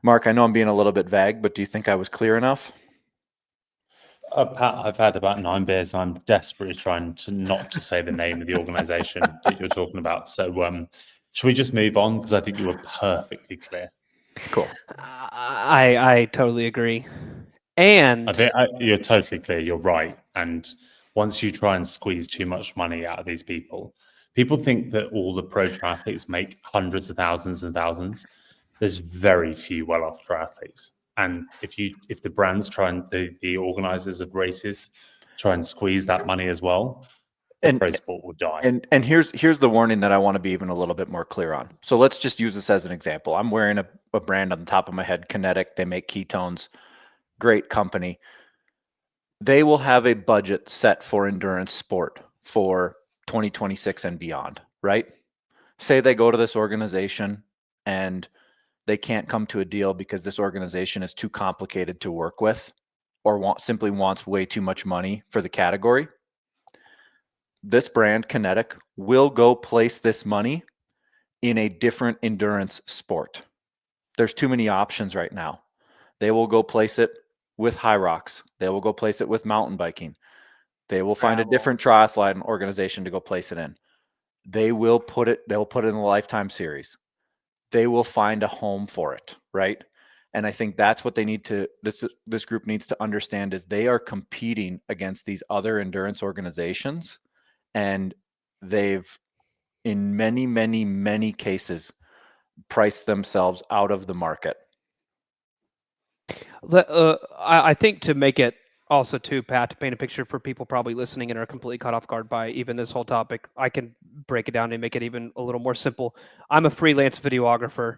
Mark, I know I'm being a little bit vague, but do you think I was clear enough? Pat, I've had about 9 beers and I'm desperately trying to not to say the name of the organization that you're talking about. So should we just move on? Because I think you were perfectly clear. Cool. I totally agree. And You're totally clear. You're right. And once you try and squeeze too much money out of these people think that all the pro triathletes make hundreds of thousands and thousands. There's very few well-off triathletes. And if the brands try and the organizers of races try and squeeze that money as well, the pro sport will die. And here's the warning that I want to be even a little bit more clear on. So let's just use this as an example. I'm wearing a brand on the top of my head, Kinetic. They make ketones. Great company. They will have a budget set for endurance sport for 2026 and beyond, right? Say they go to this organization and they can't come to a deal because this organization is too complicated to work with or simply wants way too much money for the category. This brand, Kinetic, will go place this money in a different endurance sport. There's too many options right now. They will go place it with High Rocks. They will go place it with mountain biking. They will find a different triathlon organization to go place it in. They'll put it in the Lifetime Series. They will find a home for it, right? And I think that's what they need to, this group needs to understand, is they are competing against these other endurance organizations, and they've, in many, many, many cases, priced themselves out of the market. I think to make it also too, Pat, to paint a picture for people probably listening and are completely caught off guard by even this whole topic, I can break it down and make it even a little more simple. I'm a freelance videographer.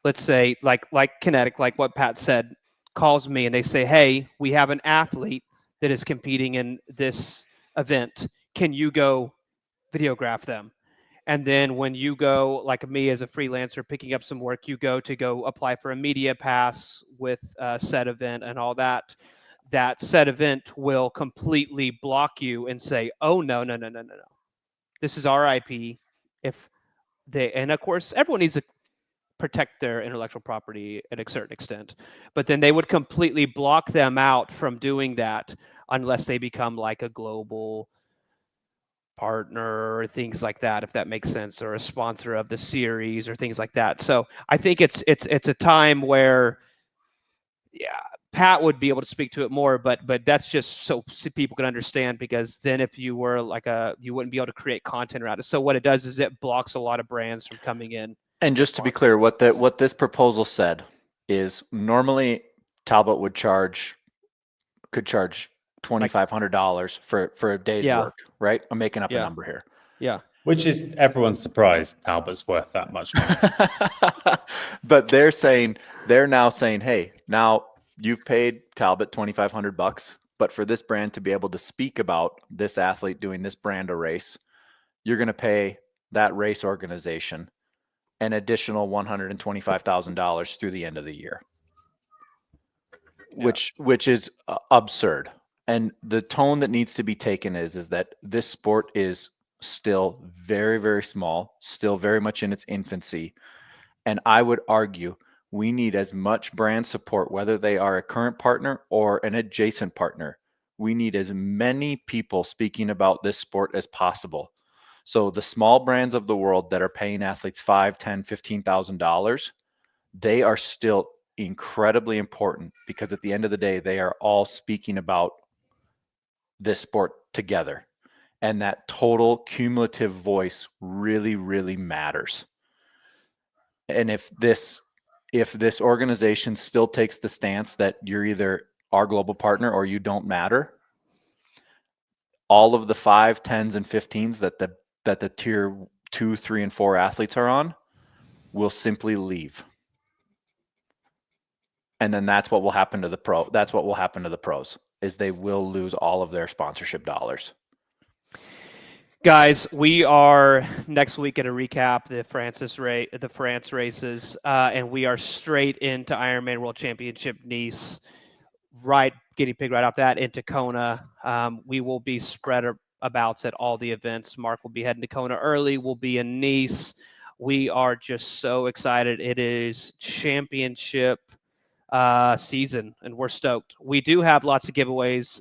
Let's say like Kinetic, like what Pat said, calls me and they say, hey, we have an athlete that is competing in this event. Can you go videograph them? And then when you go, like me as a freelancer, picking up some work, you go apply for a media pass with a said event and all that. That said event will completely block you and say, oh, no. This is our IP. And of course, everyone needs to protect their intellectual property at a certain extent. But then they would completely block them out from doing that unless they become like a global partner or things like that, if that makes sense, or a sponsor of the series or things like that. So I think it's a time where, yeah, Pat would be able to speak to it more, but that's just so people can understand, because then if you were you wouldn't be able to create content around it. So what it does is it blocks a lot of brands from coming in. And just to be clear, what this proposal said is normally Talbot could charge $2,500 for a day's work, right? I'm making up a number here. Yeah. Which is everyone's surprised Talbot's worth that much money. But they're now saying, hey, now you've paid Talbot $2,500, but for this brand to be able to speak about this athlete doing this brand of race, you're going to pay that race organization an additional $125,000 through the end of the year, which is absurd. And the tone that needs to be taken is that this sport is still very, very small, still very much in its infancy. And I would argue we need as much brand support, whether they are a current partner or an adjacent partner. We need as many people speaking about this sport as possible. So the small brands of the world that are paying athletes $5,000, $10,000, $15,000, they are still incredibly important, because at the end of the day, they are all speaking about this sport together. And that total cumulative voice really, really matters. And if this organization still takes the stance that you're either our global partner or you don't matter, all of the 5, 10s, and 15s that the tier 2, 3, and 4 athletes are on will simply leave. And then that's what will happen to the pros, is they will lose all of their sponsorship dollars. Guys, we are next week going to recap the France races, and we are straight into Ironman World Championship Nice, right, guinea pig right off that, into Kona. We will be spread abouts at all the events. Mark will be heading to Kona early. We'll be in Nice. We are just so excited. It is championship season, and we're stoked. We do have lots of giveaways.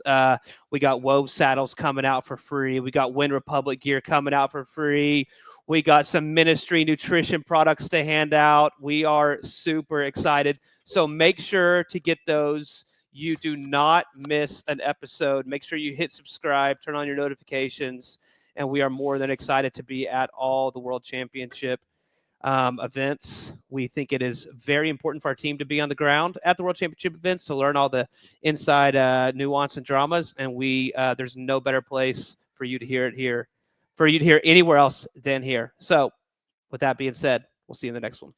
We got Wove saddles coming out for free. We got Wind Republic gear coming out for free. We got some MNSTRY nutrition products to hand out. We are super excited. So make sure to get those. You do not miss an episode. Make sure you hit subscribe, turn on your notifications, and we are more than excited to be at all the World Championship events. We think it is very important for our team to be on the ground at the World Championship events to learn all the inside nuance and dramas. And there's no better place for you to hear it here, for you to hear anywhere else than here. So with that being said, we'll see you in the next one.